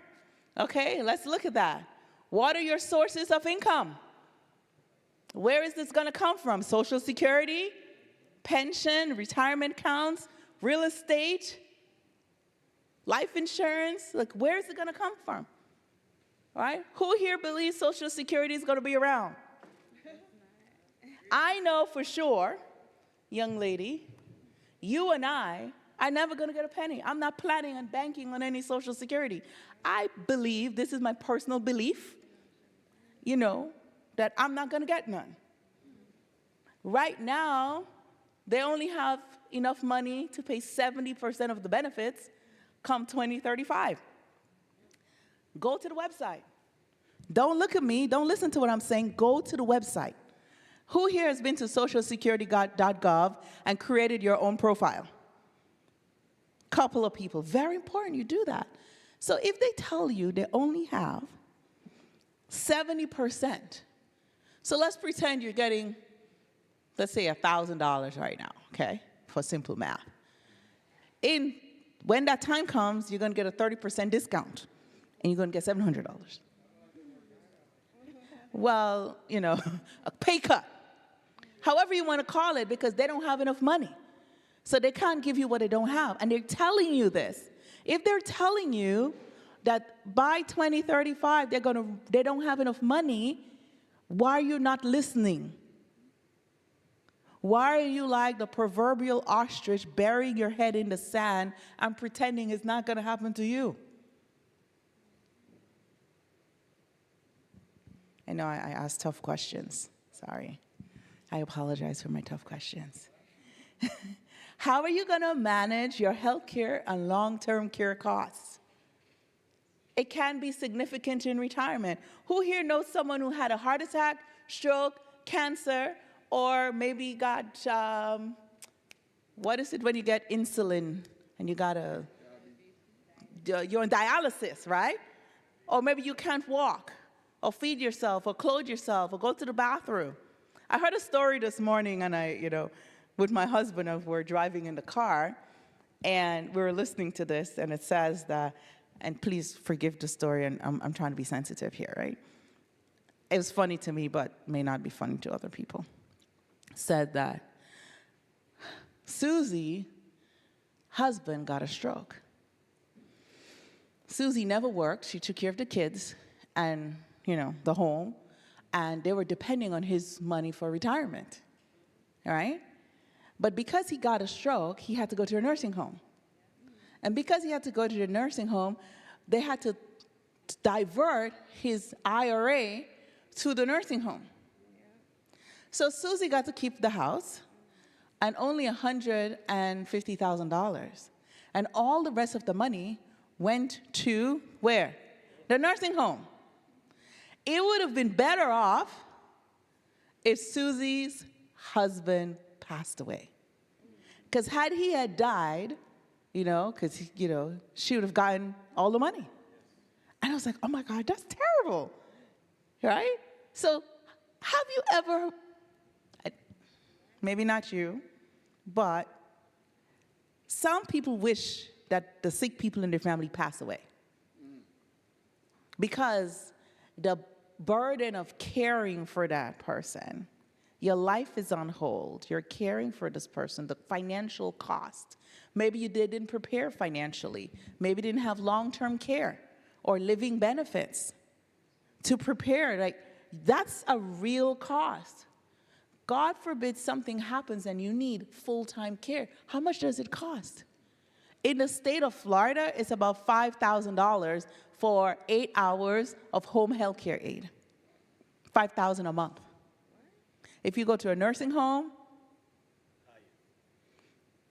Okay, let's look at that. What are your sources of income? Where is this going to come from? Social Security, pension, retirement accounts, real estate, life insurance. Like, where is it going to come from? All right? Who here believes Social Security is going to be around? I know for sure, young lady, you and I are never going to get a penny. I'm not planning on banking on any Social Security. I believe, this is my personal belief, that I'm not going to get none. Right now, they only have enough money to pay 70% of the benefits come 2035. Go to the website. Don't look at me. Don't listen to what I'm saying. Go to the website. Who here has been to socialsecurity.gov and created your own profile? Couple of people. Very important you do that. So if they tell you they only have 70%, so let's pretend you're getting, let's say, $1,000 right now, okay, for simple math. When that time comes, you're going to get a 30% discount, and you're going to get $700. Well, a pay cut, however you want to call it, because they don't have enough money. So they can't give you what they don't have, and they're telling you this. If they're telling you that by 2035 they don't have enough money, why are you not listening? Why are you like the proverbial ostrich burying your head in the sand and pretending it's not going to happen to you? I know I asked tough questions. Sorry. I apologize for my tough questions. How are you going to manage your health care and long-term care costs? It can be significant in retirement. Who here knows someone who had a heart attack, stroke, cancer, or maybe got, what is it when you get insulin and you got you're on dialysis, right? Or maybe you can't walk, or feed yourself, or clothe yourself, or go to the bathroom. I heard a story this morning, and with my husband, we're driving in the car, and we were listening to this, and it says that, and please forgive the story, and I'm trying to be sensitive here, right? It was funny to me, but may not be funny to other people. Said that Susie's husband got a stroke. Susie never worked. She took care of the kids and, the home, and they were depending on his money for retirement, all right? But because he got a stroke, he had to go to a nursing home. And because he had to go to the nursing home, they had to divert his IRA to the nursing home. So Susie got to keep the house and only $150,000. And all the rest of the money went to where? The nursing home. It would have been better off if Susie's husband passed away. Because had he had died, because, she would have gotten all the money. And I was like, oh my God, that's terrible, right? So have you ever, maybe not you, but some people wish that the sick people in their family pass away. Because the burden of caring for that person, your life is on hold, you're caring for this person, the financial cost. Maybe you didn't prepare financially. Maybe you didn't have long-term care or living benefits to prepare. That's a real cost. God forbid something happens and you need full-time care. How much does it cost? In the state of Florida, it's about $5,000 for 8 hours of home health care aid. $5,000 a month. If you go to a nursing home,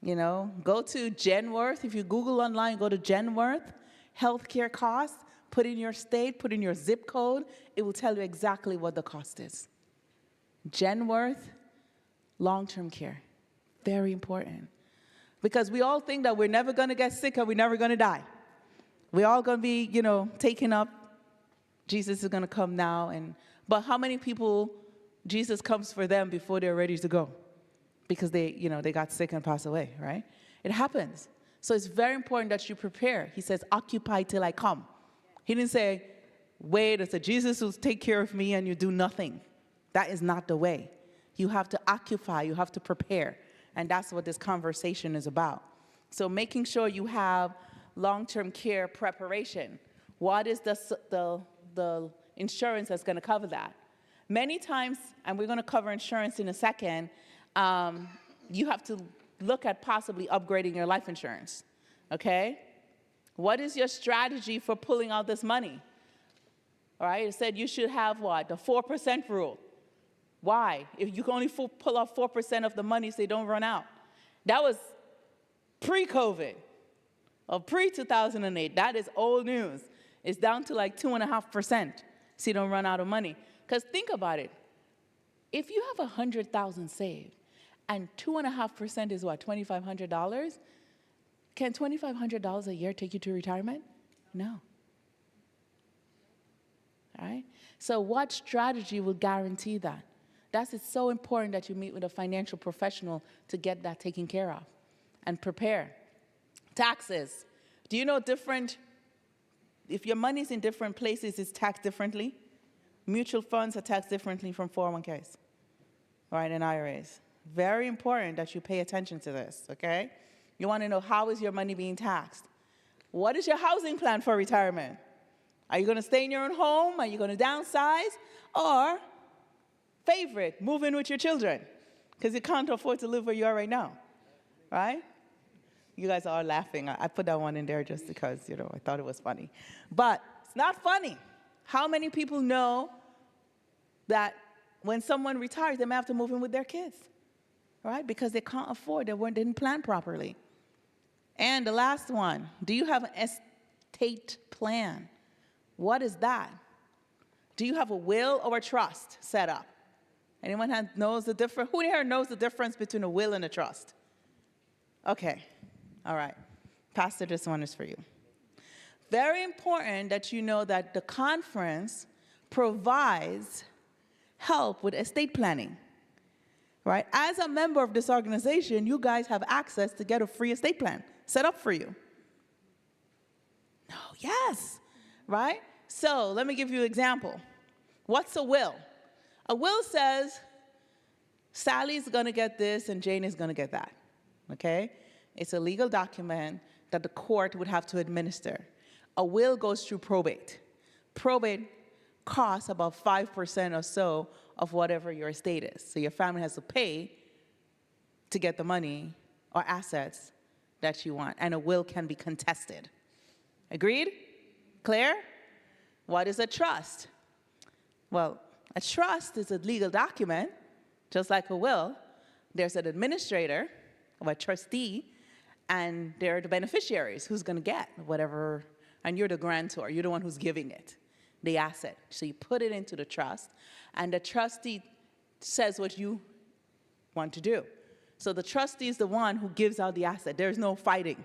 go to Genworth. If you Google online, go to Genworth, healthcare costs, put in your state, put in your zip code. It will tell you exactly what the cost is. Genworth, long-term care, very important. Because we all think that we're never going to get sick and we're never going to die. We're all going to be, taken up. Jesus is going to come now. But how many people Jesus comes for them before they're ready to go? Because they got sick and passed away, right? It happens. So it's very important that you prepare. He says, occupy till I come. He didn't say, wait, it's Jesus will take care of me and you do nothing. That is not the way. You have to occupy, you have to prepare. And that's what this conversation is about. So making sure you have long-term care preparation. What is the insurance that's going to cover that? Many times, and we're going to cover insurance in a second, you have to look at possibly upgrading your life insurance, okay? What is your strategy for pulling out this money? All right, it said you should have what? The 4% rule. Why? If you can only pull off 4% of the money so they don't run out. That was pre-COVID, or pre-2008. That is old news. It's down to like 2.5%, so you don't run out of money. Because think about it. If you have $100,000 saved, and 2.5% is what, $2,500? Can $2,500 a year take you to retirement? No. All right? So what strategy will guarantee that? It's so important that you meet with a financial professional to get that taken care of and prepare. Taxes. Do you know if your money's in different places, it's taxed differently? Mutual funds are taxed differently from 401ks, right, and IRAs. Very important that you pay attention to this, okay? You want to know, how is your money being taxed? What is your housing plan for retirement? Are you going to stay in your own home? Are you going to downsize? Or, favorite, move in with your children, because you can't afford to live where you are right now, right? You guys are all laughing. I put that one in there just because, I thought it was funny. But it's not funny. How many people know that when someone retires, they may have to move in with their kids? right? Because they can't afford, didn't plan properly. And the last one, do you have an estate plan? What is that? Do you have a will or a trust set up? Anyone knows the difference? Who here knows the difference between a will and a trust? Okay, all right. Pastor, this one is for you. Very important that you know that the conference provides help with estate planning, right? As a member of this organization, you guys have access to get a free estate plan set up for you. No, yes, right? So let me give you an example. What's a will? A will says Sally's going to get this and Jane is going to get that, okay? It's a legal document that the court would have to administer. A will goes through probate. Probate costs about 5% or so of whatever your estate is. So your family has to pay to get the money or assets that you want. And a will can be contested. Agreed? Clear? What is a trust? Well, a trust is a legal document, just like a will. There's an administrator or a trustee, and there are the beneficiaries who's going to get whatever, and you're the grantor. You're the one who's giving it, the asset. So you put it into the trust, and the trustee says what you want to do. So the trustee is the one who gives out the asset. There's no fighting,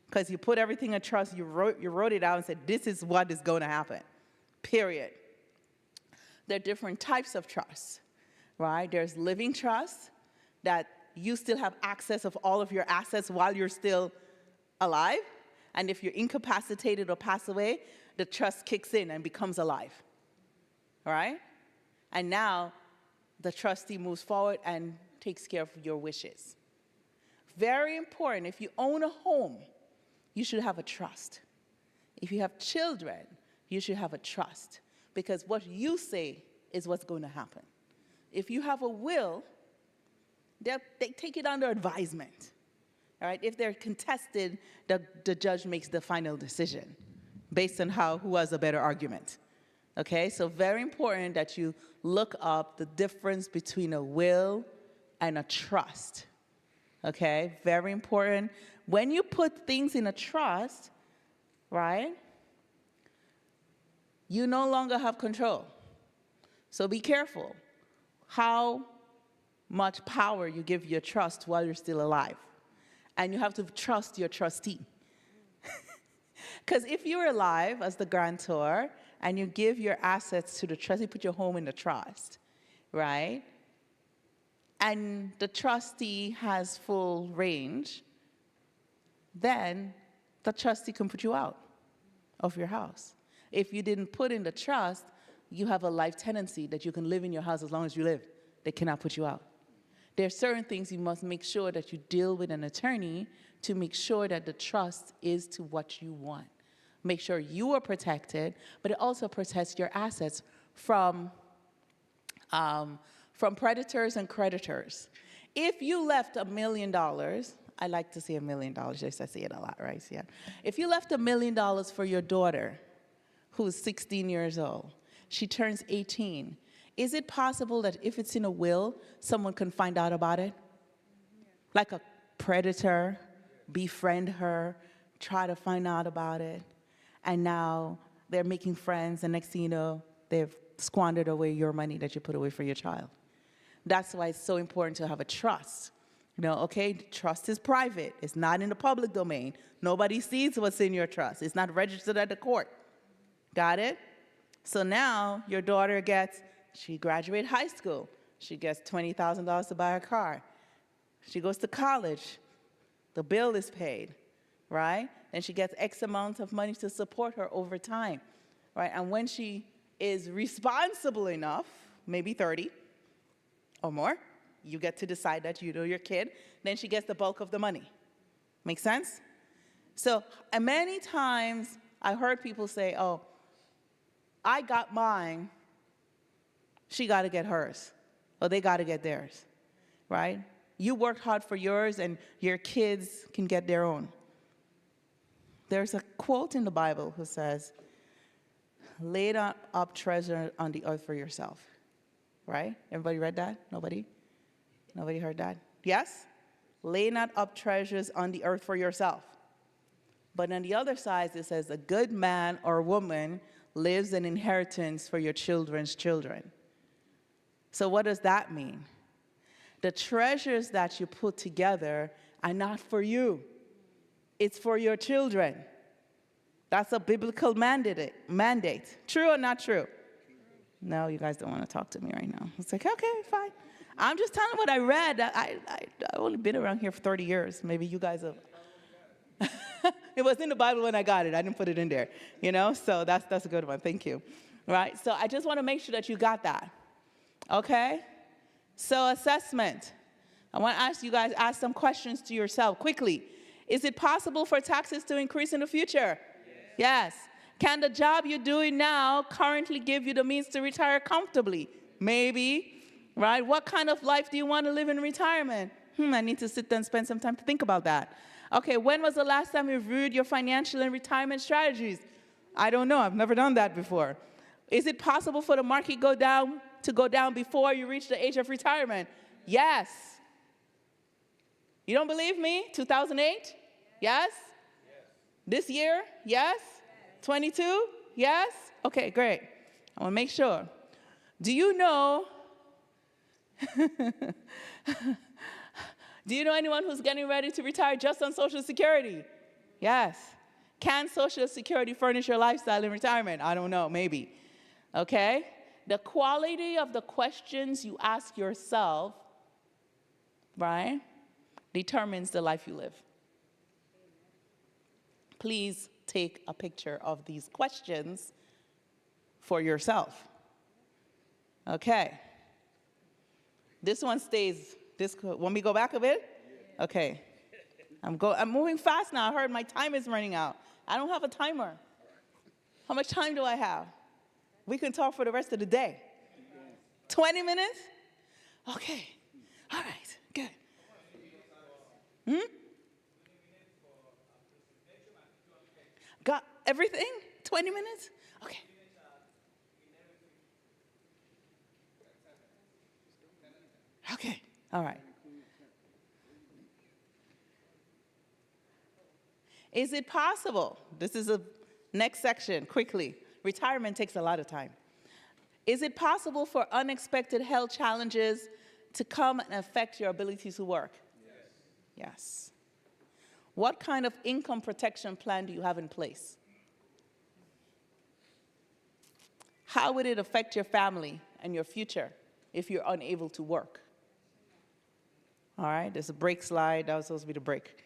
because you put everything in trust, you wrote it out and said, this is what is going to happen, period. There are different types of trusts, right? There's living trust, that you still have access of all of your assets while you're still alive. And if you're incapacitated or pass away, the trust kicks in and becomes alive, all right? And now the trustee moves forward and takes care of your wishes. Very important, if you own a home, you should have a trust. If you have children, you should have a trust, because what you say is what's going to happen. If you have a will, they take it under advisement. All right? If they're contested, the judge makes the final decision based on who has a better argument. Okay? So very important that you look up the difference between a will and a trust. Okay? Very important. When you put things in a trust, right, you no longer have control. So be careful how much power you give your trust while you're still alive. And you have to trust your trustee. Because if you're alive as the grantor and you give your assets to the trustee, put your home in the trust, right? And the trustee has full range, then the trustee can put you out of your house. If you didn't put in the trust, you have a life tenancy that you can live in your house as long as you live. They cannot put you out. There are certain things you must make sure that you deal with an attorney to make sure that the trust is to what you want. Make sure you are protected, but it also protects your assets from predators and creditors. If you left $1 million, I like to say $1 million, just I say it a lot, right? Yeah. If you left $1 million for your daughter, who's 16 years old, she turns 18, is it possible that if it's in a will, someone can find out about it? Like a predator, befriend her, try to find out about it, and now they're making friends, and next thing you know, they've squandered away your money that you put away for your child. That's why it's so important to have a trust. You know, okay, trust is private. It's not in the public domain. Nobody sees what's in your trust. It's not registered at the court. Got it? So now your daughter she graduated high school. She gets $20,000 to buy a car. She goes to college. The bill is paid, right? And she gets X amount of money to support her over time, right? And when she is responsible enough, maybe 30 or more, you get to decide that you know your kid, then she gets the bulk of the money. Make sense? So many times I heard people say, oh, I got mine, she got to get hers, or they got to get theirs, right? You worked hard for yours, and your kids can get their own. There's a quote in the Bible who says, lay up treasure on the earth for yourself, right? Everybody read that? Nobody? Nobody heard that? Yes? Lay not up treasures on the earth for yourself. But on the other side, it says, a good man or woman lives an inheritance for your children's children. So what does that mean? The treasures that you put together are not for you. It's for your children. That's a biblical mandate. True or not true? No, you guys don't want to talk to me right now. It's like, okay, fine. I'm just telling what I read. I've only been around here for 30 years. Maybe you guys have. It was in the Bible when I got it. I didn't put it in there, So that's a good one. Thank you. Right? So I just want to make sure that you got that. Okay? So assessment. I want to ask you guys, ask some questions to yourself quickly. Is it possible for taxes to increase in the future? Yes. Can the job you're doing now currently give you the means to retire comfortably? Maybe. Right? What kind of life do you want to live in retirement? I need to sit there and spend some time to think about that. Okay, when was the last time you reviewed your financial and retirement strategies? I don't know. I've never done that before. Is it possible for the market to go down before you reach the age of retirement? Yes. You don't believe me? 2008? Yes? This year? Yes? 22? Yes? Okay, great. I want to make sure. Do you know do you know anyone who's getting ready to retire just on Social Security? Yes. Can Social Security furnish your lifestyle in retirement? I don't know, maybe. Okay? The quality of the questions you ask yourself, right, determines the life you live. Please take a picture of these questions for yourself. Okay. This one stays. Want me to go back a bit? Okay. I'm moving fast now. I heard my time is running out. I don't have a timer. How much time do I have? We can talk for the rest of the day. 20 minutes? Okay. All right. Good. Got everything? 20 minutes? Okay. Okay. All right. Is it possible? This is the next section, quickly. Retirement takes a lot of time. Is it possible for unexpected health challenges to come and affect your ability to work? Yes. What kind of income protection plan do you have in place? How would it affect your family and your future if you're unable to work? All right, there's a break slide. That was supposed to be the break.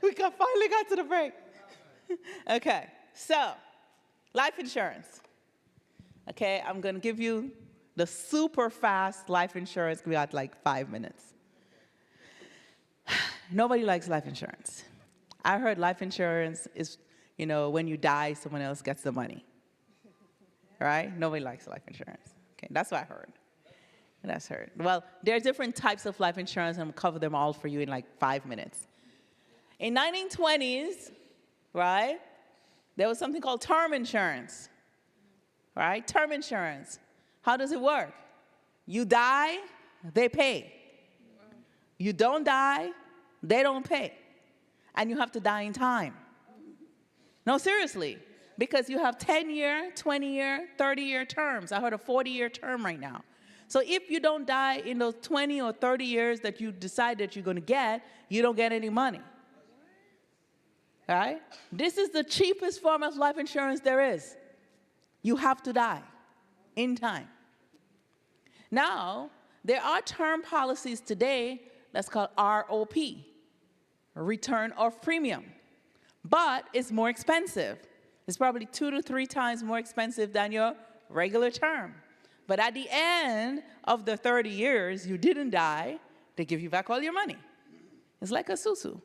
We finally got to the break. Okay, so life insurance. Okay, I'm going to give you the super fast life insurance. We got like 5 minutes. Nobody likes life insurance. I heard life insurance is, when you die, someone else gets the money. Right? Nobody likes life insurance. Okay, that's what I heard. That's heard. Well, there are different types of life insurance, and I'll cover them all for you in like 5 minutes. In 1920s, right, there was something called term insurance. Right? Term insurance. How does it work? You die, they pay. You don't die, they don't pay. And you have to die in time. No, seriously. Because you have 10-year, 20-year, 30-year terms. I heard a 40-year term right now. So if you don't die in those 20 or 30 years that you decide that you're going to get, you don't get any money. All right? This is the cheapest form of life insurance there is. You have to die in time. Now, there are term policies today that's called ROP, return of premium. But it's more expensive. It's probably 2 to 3 times more expensive than your regular term. But at the end of the 30 years, you didn't die, they give you back all your money. It's like a susu.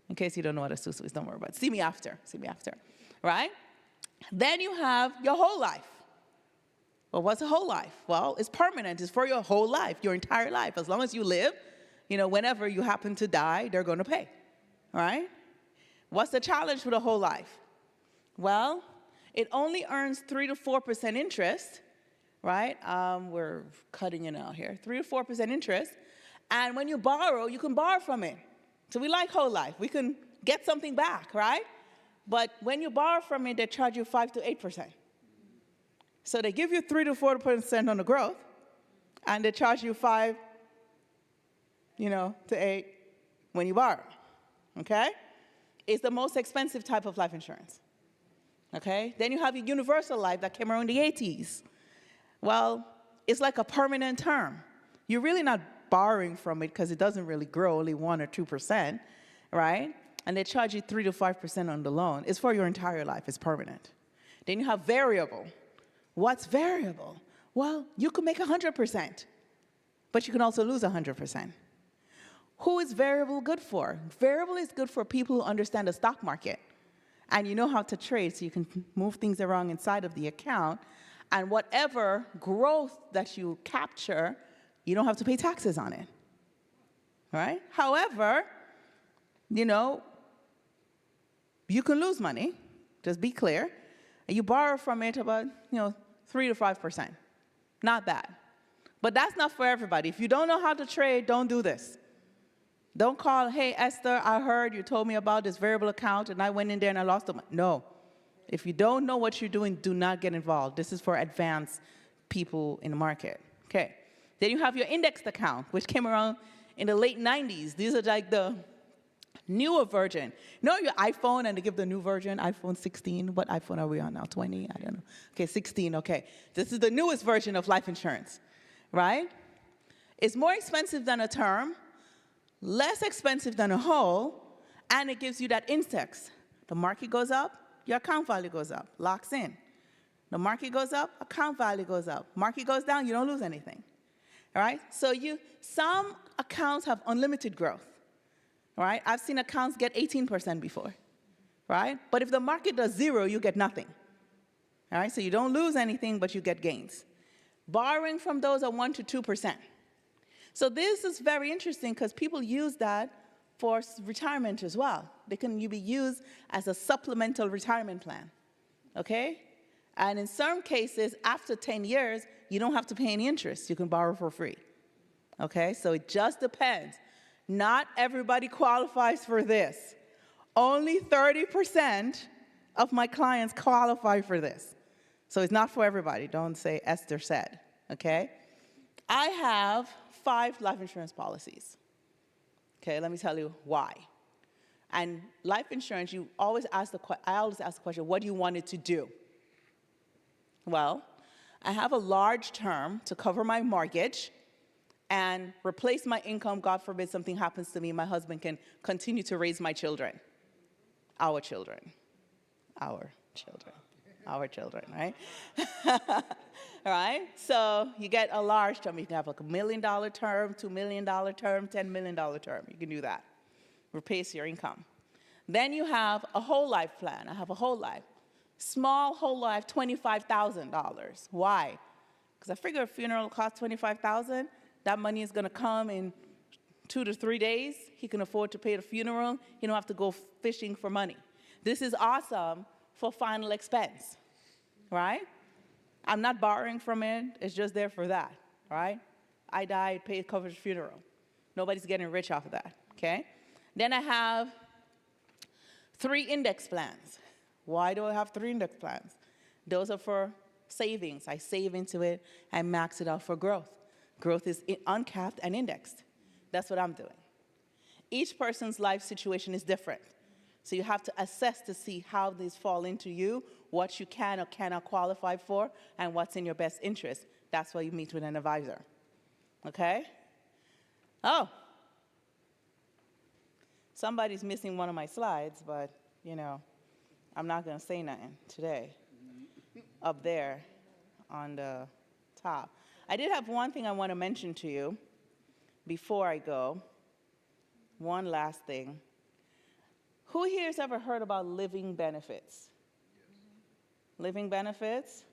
In case you don't know what a susu is, don't worry about it. See me after, right? Then you have your whole life. Well, what's a whole life? Well, it's permanent. It's for your whole life, your entire life. As long as you live, whenever you happen to die, they're going to pay, all right? What's the challenge with a whole life? Well, it only earns 3 to 4% interest, right? We're cutting it out here. 3 to 4% interest. And when you borrow, you can borrow from it. So we like whole life. We can get something back, right? But when you borrow from it, they charge you 5 to 8%. So they give you 3 to 4% on the growth, and they charge you 5, to 8 when you borrow, okay? It's the most expensive type of life insurance, okay? Then you have your universal life that came around in the 80s. Well, it's like a permanent term. You're really not borrowing from it because it doesn't really grow, only 1 or 2%, right? And they charge you 3 to 5% on the loan. It's for your entire life. It's permanent. Then you have variable. What's variable? Well, you can make 100%, but you can also lose 100%. Who is variable good for? Variable is good for people who understand the stock market, and you know how to trade, so you can move things around inside of the account, and whatever growth that you capture, you don't have to pay taxes on it, right? However, you can lose money, just be clear, and you borrow from it about, 3 to 5%. Not bad. But that's not for everybody. If you don't know how to trade, don't do this. Don't call, hey, Esther, I heard you told me about this variable account, and I went in there and I lost the money. No. If you don't know what you're doing, do not get involved. This is for advanced people in the market. Okay. Then you have your indexed account, which came around in the late 90s. These are like the newer version. Your iPhone, and they give the new version, iPhone 16. What iPhone are we on now? 20? I don't know. Okay, 16, okay. This is the newest version of life insurance, right? It's more expensive than a term, less expensive than a whole, and it gives you that index. The market goes up, your account value goes up, locks in. The market goes up, account value goes up. Market goes down, you don't lose anything. All right? So some accounts have unlimited growth. Right? I've seen accounts get 18% before, right? But if the market does 0, you get nothing. All right? So you don't lose anything, but you get gains. Borrowing from those are 1 to 2%. So this is very interesting because people use that for retirement as well. They can be used as a supplemental retirement plan, okay? And in some cases, after 10 years, you don't have to pay any interest. You can borrow for free, okay? So it just depends. Not everybody qualifies for this. Only 30% of my clients qualify for this. So it's not for everybody. Don't say Esther said, okay? I have 5 life insurance policies. Okay, let me tell you why. And life insurance, I always ask the question, what do you want it to do? Well, I have a large term to cover my mortgage and replace my income. God forbid something happens to me, my husband can continue to raise my children. Our children, right? All right? So you get a large term. You can have a $1 million term, $2 million term, $10 million term. You can do that. Replace your income. Then you have a whole life plan. I have a whole life. Small whole life, $25,000. Why? Because I figure a funeral costs $25,000. That money is going to come in 2 to 3 days. He can afford to pay the funeral. He don't have to go fishing for money. This is awesome for final expense, right? I'm not borrowing from it. It's just there for that, right? I died, paid, covers the funeral. Nobody's getting rich off of that, okay? Then I have 3 index plans. Why do I have 3 index plans? Those are for savings. I save into it and max it out for growth. Growth is uncapped and indexed. That's what I'm doing. Each person's life situation is different. So you have to assess to see how these fall into you, what you can or cannot qualify for, and what's in your best interest. That's why you meet with an advisor. Okay? Oh. Somebody's missing one of my slides, but, I'm not going to say nothing today. Up there on the top. I did have one thing I want to mention to you before I go. One last thing. Who here has ever heard about living benefits? Living benefits?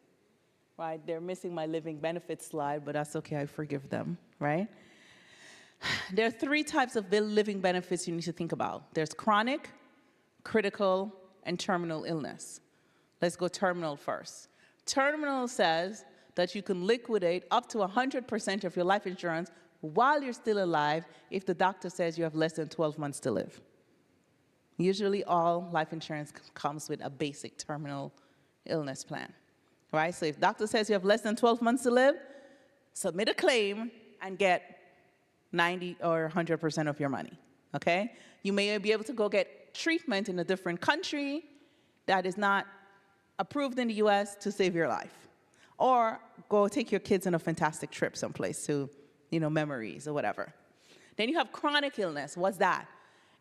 Right, they're missing my living benefits slide, but that's okay, I forgive them, right? There are 3 types of living benefits you need to think about. There's chronic, critical, and terminal illness. Let's go terminal first. Terminal says that you can liquidate up to 100% of your life insurance while you're still alive if the doctor says you have less than 12 months to live. Usually all life insurance comes with a basic terminal illness plan, right? So if doctor says you have less than 12 months to live, submit a claim and get 90 or 100% of your money, okay? You may be able to go get treatment in a different country that is not approved in the US to save your life. Or go take your kids on a fantastic trip someplace to, memories or whatever. Then you have chronic illness. What's that?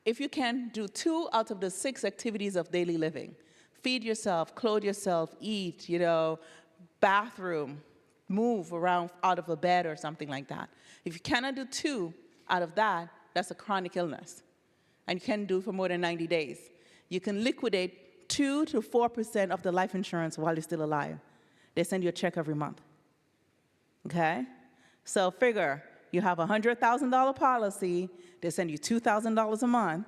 If you can do 2 out of the 6 activities of daily living, feed yourself, clothe yourself, eat, bathroom, move around out of a bed or something like that. If you cannot do 2 out of that, that's a chronic illness. And you can't do it for more than 90 days. You can liquidate 2 to 4% of the life insurance while you're still alive. They send you a check every month. Okay? So figure, you have a $100,000 policy, they send you $2,000 a month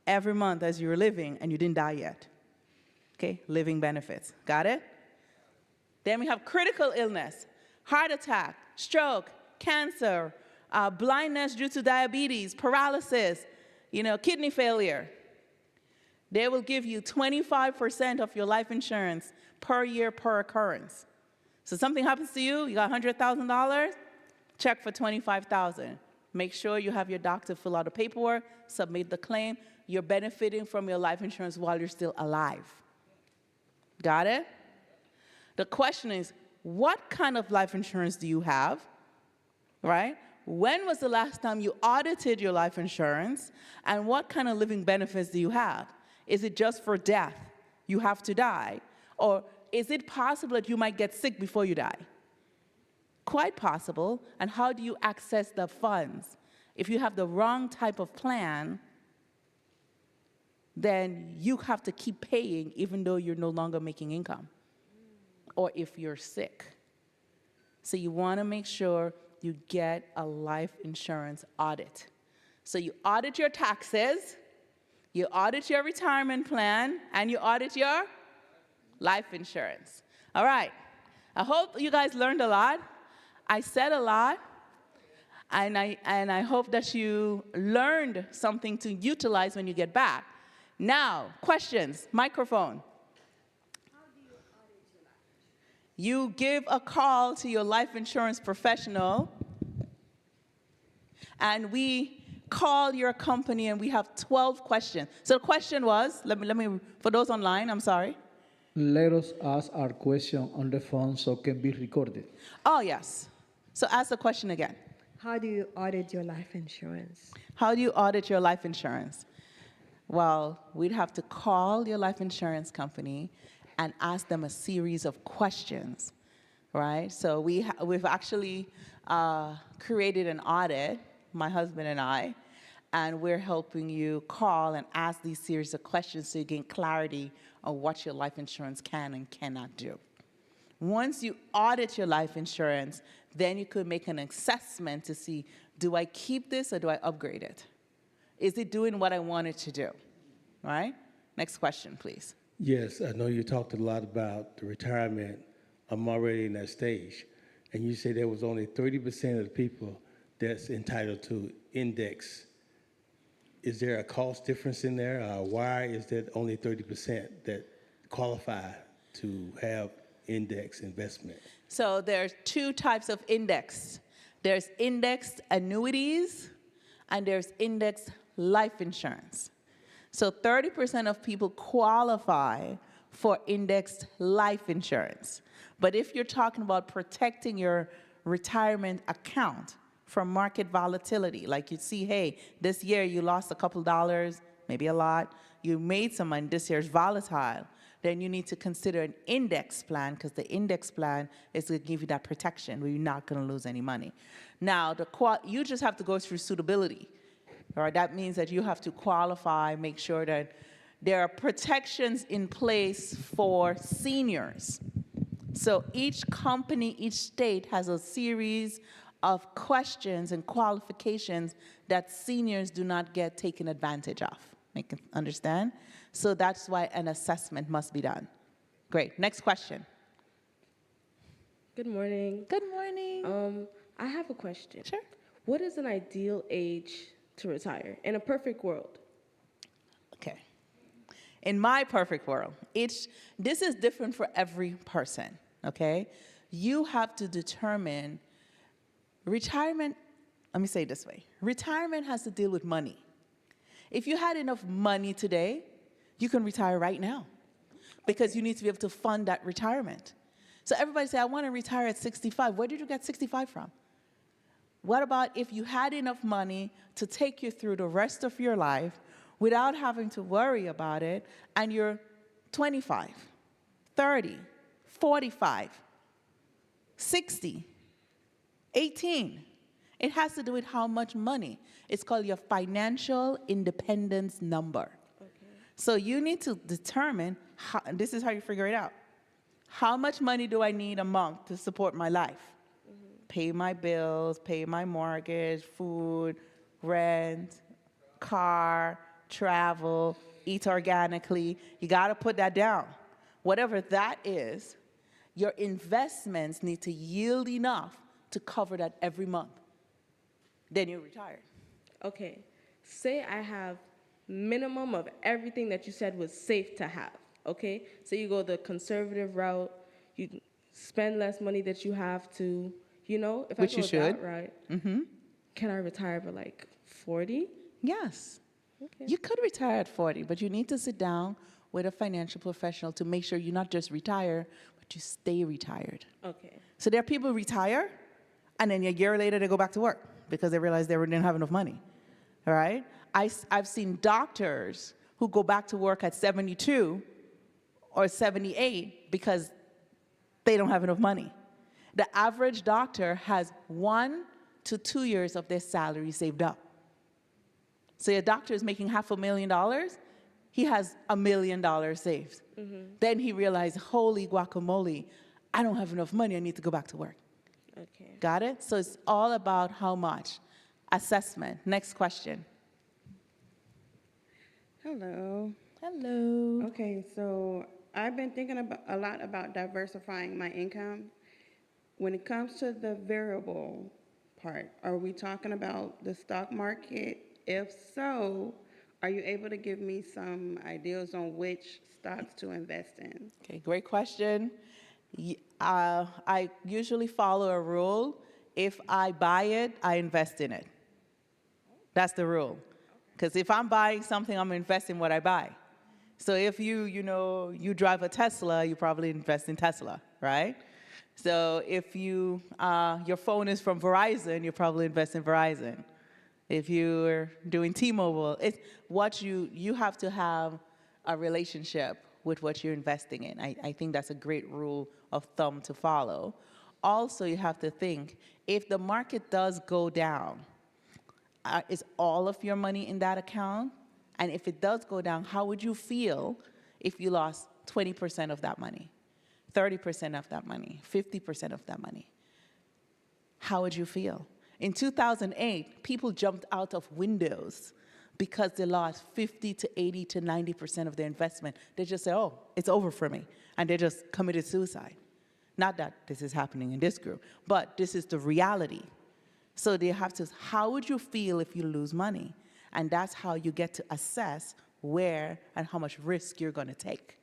every month as you're living and you didn't die yet. Okay? Living benefits. Got it? Then we have critical illness, heart attack, stroke, cancer, blindness due to diabetes, paralysis, kidney failure. They will give you 25% of your life insurance per year per occurrence. So something happens to you, you got $100,000, check for $25,000. Make sure you have your doctor fill out the paperwork, submit the claim. You're benefiting from your life insurance while you're still alive. Got it? The question is, what kind of life insurance do you have, right? When was the last time you audited your life insurance? And what kind of living benefits do you have? Is it just for death? You have to die? Or is it possible that you might get sick before you die? Quite possible. And how do you access the funds? If you have the wrong type of plan, then you have to keep paying even though you're no longer making income. Or if you're sick. So you want to make sure you get a life insurance audit. So you audit your taxes, you audit your retirement plan, and you audit your life insurance. All right. I hope you guys learned a lot. I said a lot, and I hope that you learned something to utilize when you get back. Now, questions, microphone. You give a call to your life insurance professional, and we call your company, and we have 12 questions. So the question was, let me for those online, I'm sorry. Let us ask our question on the phone so it can be recorded. Oh, yes. So ask the question again. How do you audit your life insurance? How do you audit your life insurance? Well, we'd have to call your life insurance company and ask them a series of questions, right? So we've actually created an audit, my husband and I, and we're helping you call and ask these series of questions so you gain clarity on what your life insurance can and cannot do. Once you audit your life insurance, then you could make an assessment to see, do I keep this or do I upgrade it? Is it doing what I want it to do, right? Next question, please. Yes, I know you talked a lot about the retirement. I'm already in that stage. And you say there was only 30% of the people that's entitled to index. Is there a cost difference in there? Why is that only 30% that qualify to have index investment? So there's 2 types of index. There's indexed annuities and there's indexed life insurance. So 30% of people qualify for indexed life insurance. But if you're talking about protecting your retirement account from market volatility, like you see, hey, this year you lost a couple dollars, maybe a lot, you made some money, this year's volatile, then you need to consider an index plan, because the index plan is going to give you that protection where you're not going to lose any money. Now, you just have to go through suitability. All right, that means that you have to qualify, make sure that there are protections in place for seniors. So each company, each state has a series of questions and qualifications that seniors do not get taken advantage of. Make it understand? So that's why an assessment must be done. Great, next question. Good morning. Good morning. I have a question. Sure. What is an ideal age to retire in a perfect world? Okay. In my perfect world, this is different for every person, okay? You have to determine retirement. Let me say it this way. Retirement has to deal with money. If you had enough money today, you can retire right now because you need to be able to fund that retirement. So everybody say, I want to retire at 65. Where did you get 65 from? What about if you had enough money to take you through the rest of your life without having to worry about it, and you're 25, 30, 45, 60, 18? It has to do with how much money. It's called your financial independence number. Okay. So you need to determine, this is how you figure it out. How much money do I need a month to support my life? Pay my bills, pay my mortgage, food, rent, car, travel, eat organically. You got to put that down. Whatever that is, your investments need to yield enough to cover that every month. Then you're retired. Okay. Say I have minimum of everything that you said was safe to have. Okay? So you go the conservative route, you spend less money that you have to, if Which I you go should. that right, can I retire by like 40? Yes. Okay. You could retire at 40, but you need to sit down with a financial professional to make sure you not just retire, but you stay retired. Okay. So there are people who retire, and then a year later they go back to work because they realize they didn't have enough money. All right? I've seen doctors who go back to work at 72 or 78 because they don't have enough money. The average doctor has 1 to 2 years of their salary saved up. So your doctor is making $500,000, he has $1 million saved. Then he realized, holy guacamole, I don't have enough money, I need to go back to work. Okay. Got it? So it's all about how much. Assessment. Next question. Hello. Hello. Okay, so I've been thinking a lot about diversifying my income. When it comes to the variable part, are we talking about the stock market? If so, are you able to give me some ideas on which stocks to invest in? Okay, great question. I usually follow a rule. If I buy it, I invest in it. That's the rule. Because if I'm buying something, I'm investing in what I buy. So if you drive a Tesla, you probably invest in Tesla, right? So if your phone is from Verizon, you probably invest in Verizon. If you're doing T-Mobile, it's what you have to have a relationship with what you're investing in. I think that's a great rule of thumb to follow. Also, you have to think, if the market does go down, is all of your money in that account? And if it does go down, how would you feel if you lost 20% of that money, 30% of that money, 50% of that money? How would you feel? In 2008, people jumped out of windows because they lost 50 to 80 to 90% of their investment. They just said, oh, it's over for me. And they just committed suicide. Not that this is happening in this group, but this is the reality. So they have to, how would you feel if you lose money? And that's how you get to assess where and how much risk you're going to take.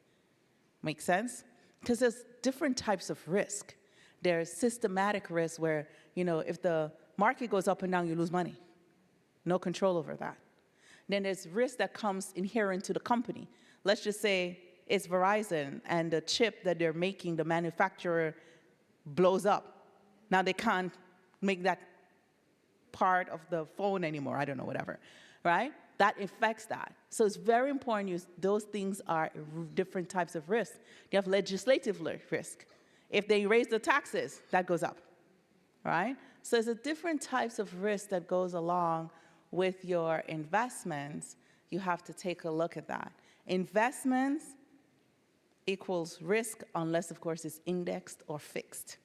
Make sense? Because there's different types of risk. There's systematic risk where, if the market goes up and down, you lose money. No control over that. Then there's risk that comes inherent to the company. Let's just say it's Verizon and the chip that they're making, the manufacturer blows up. Now they can't make that part of the phone anymore. I don't know, whatever, right? That affects that. So it's very important. Those things are different types of risk. You have legislative risk. If they raise the taxes, that goes up, right? So it's a different types of risk that goes along with your investments. You have to take a look at that. Investments equals risk unless, of course, it's indexed or fixed,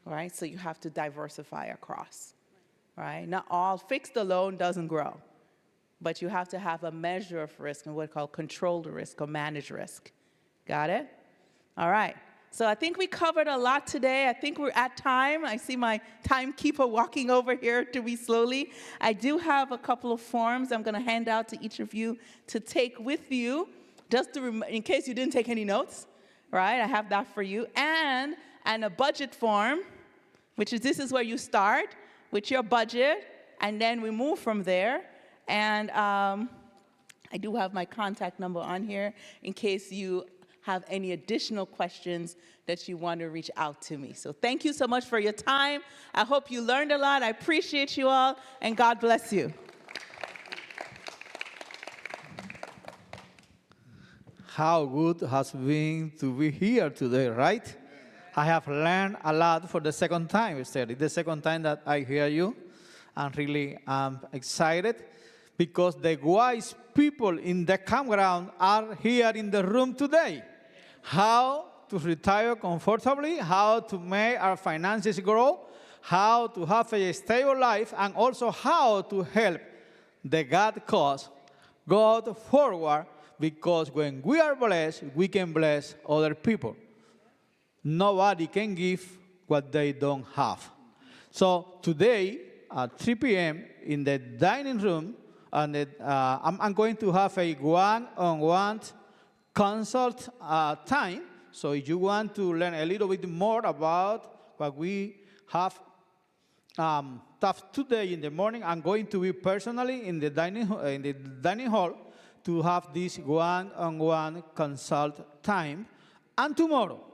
right? So you have to diversify across, right? Not all fixed alone doesn't grow, but you have to have a measure of risk and what we call controlled risk or managed risk. Got it? All right. So I think we covered a lot today. I think we're at time. I see my timekeeper walking over here to me slowly. I do have a couple of forms I'm going to hand out to each of you to take with you, just to in case you didn't take any notes, right? I have that for you. And a budget form, which is this is where you start with your budget, and then we move from there. And I do have my contact number on here in case you have any additional questions that you want to reach out to me. So thank you so much for your time. I hope you learned a lot. I appreciate you all, and God bless you. How good has been to be here today, right? I have learned a lot for the second time, Esther. It's the second time that I hear you. I'm really excited because the wise people in the campground are here in the room today. How to retire comfortably, how to make our finances grow, how to have a stable life, and also how to help the God cause go forward, because when we are blessed, we can bless other people. Nobody can give what they don't have. So today at 3 p.m. in the dining room, and I'm going to have a one-on-one consult time. So if you want to learn a little bit more about what we have today in the morning, I'm going to be personally in the dining hall to have this one-on-one consult time. And tomorrow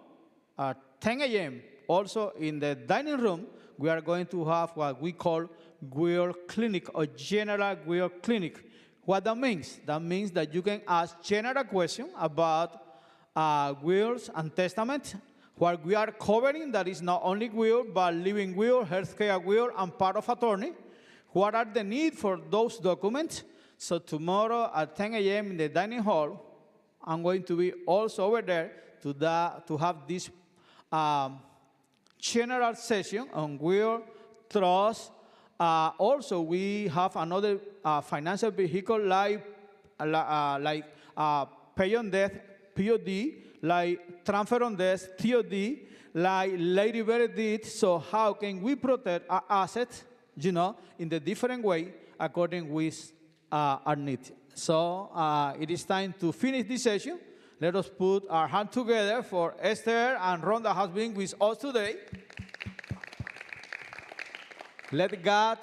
at 10 a.m., also in the dining room, we are going to have what we call will clinic or general will clinic. What that means? That means that you can ask general questions about wills and testament. What we are covering, that is not only will, but living will, healthcare will, and part of attorney. What are the needs for those documents? So tomorrow at 10 a.m. in the dining hall, I'm going to be also over there to have this general session on will, trust. Also, we have another financial vehicle like pay on death, POD, like transfer on death, TOD, like Lady Bird did. So how can we protect our assets, in the different way according with our need? So it is time to finish this session. Let us put our hand together for Esther and Ron that has been with us today. Let God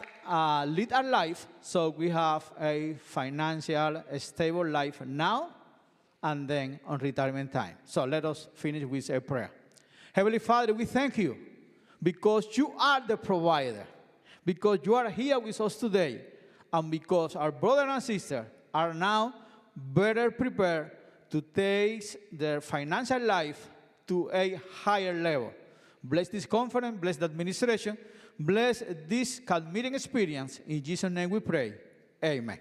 lead our life so we have a financial stable life now and then on retirement time. So let us finish with a prayer. Heavenly Father, we thank you because you are the provider, because you are here with us today, and because our brother and sister are now better prepared to take their financial life to a higher level. Bless this conference, bless the administration, bless this meeting experience. In Jesus' name we pray. Amen.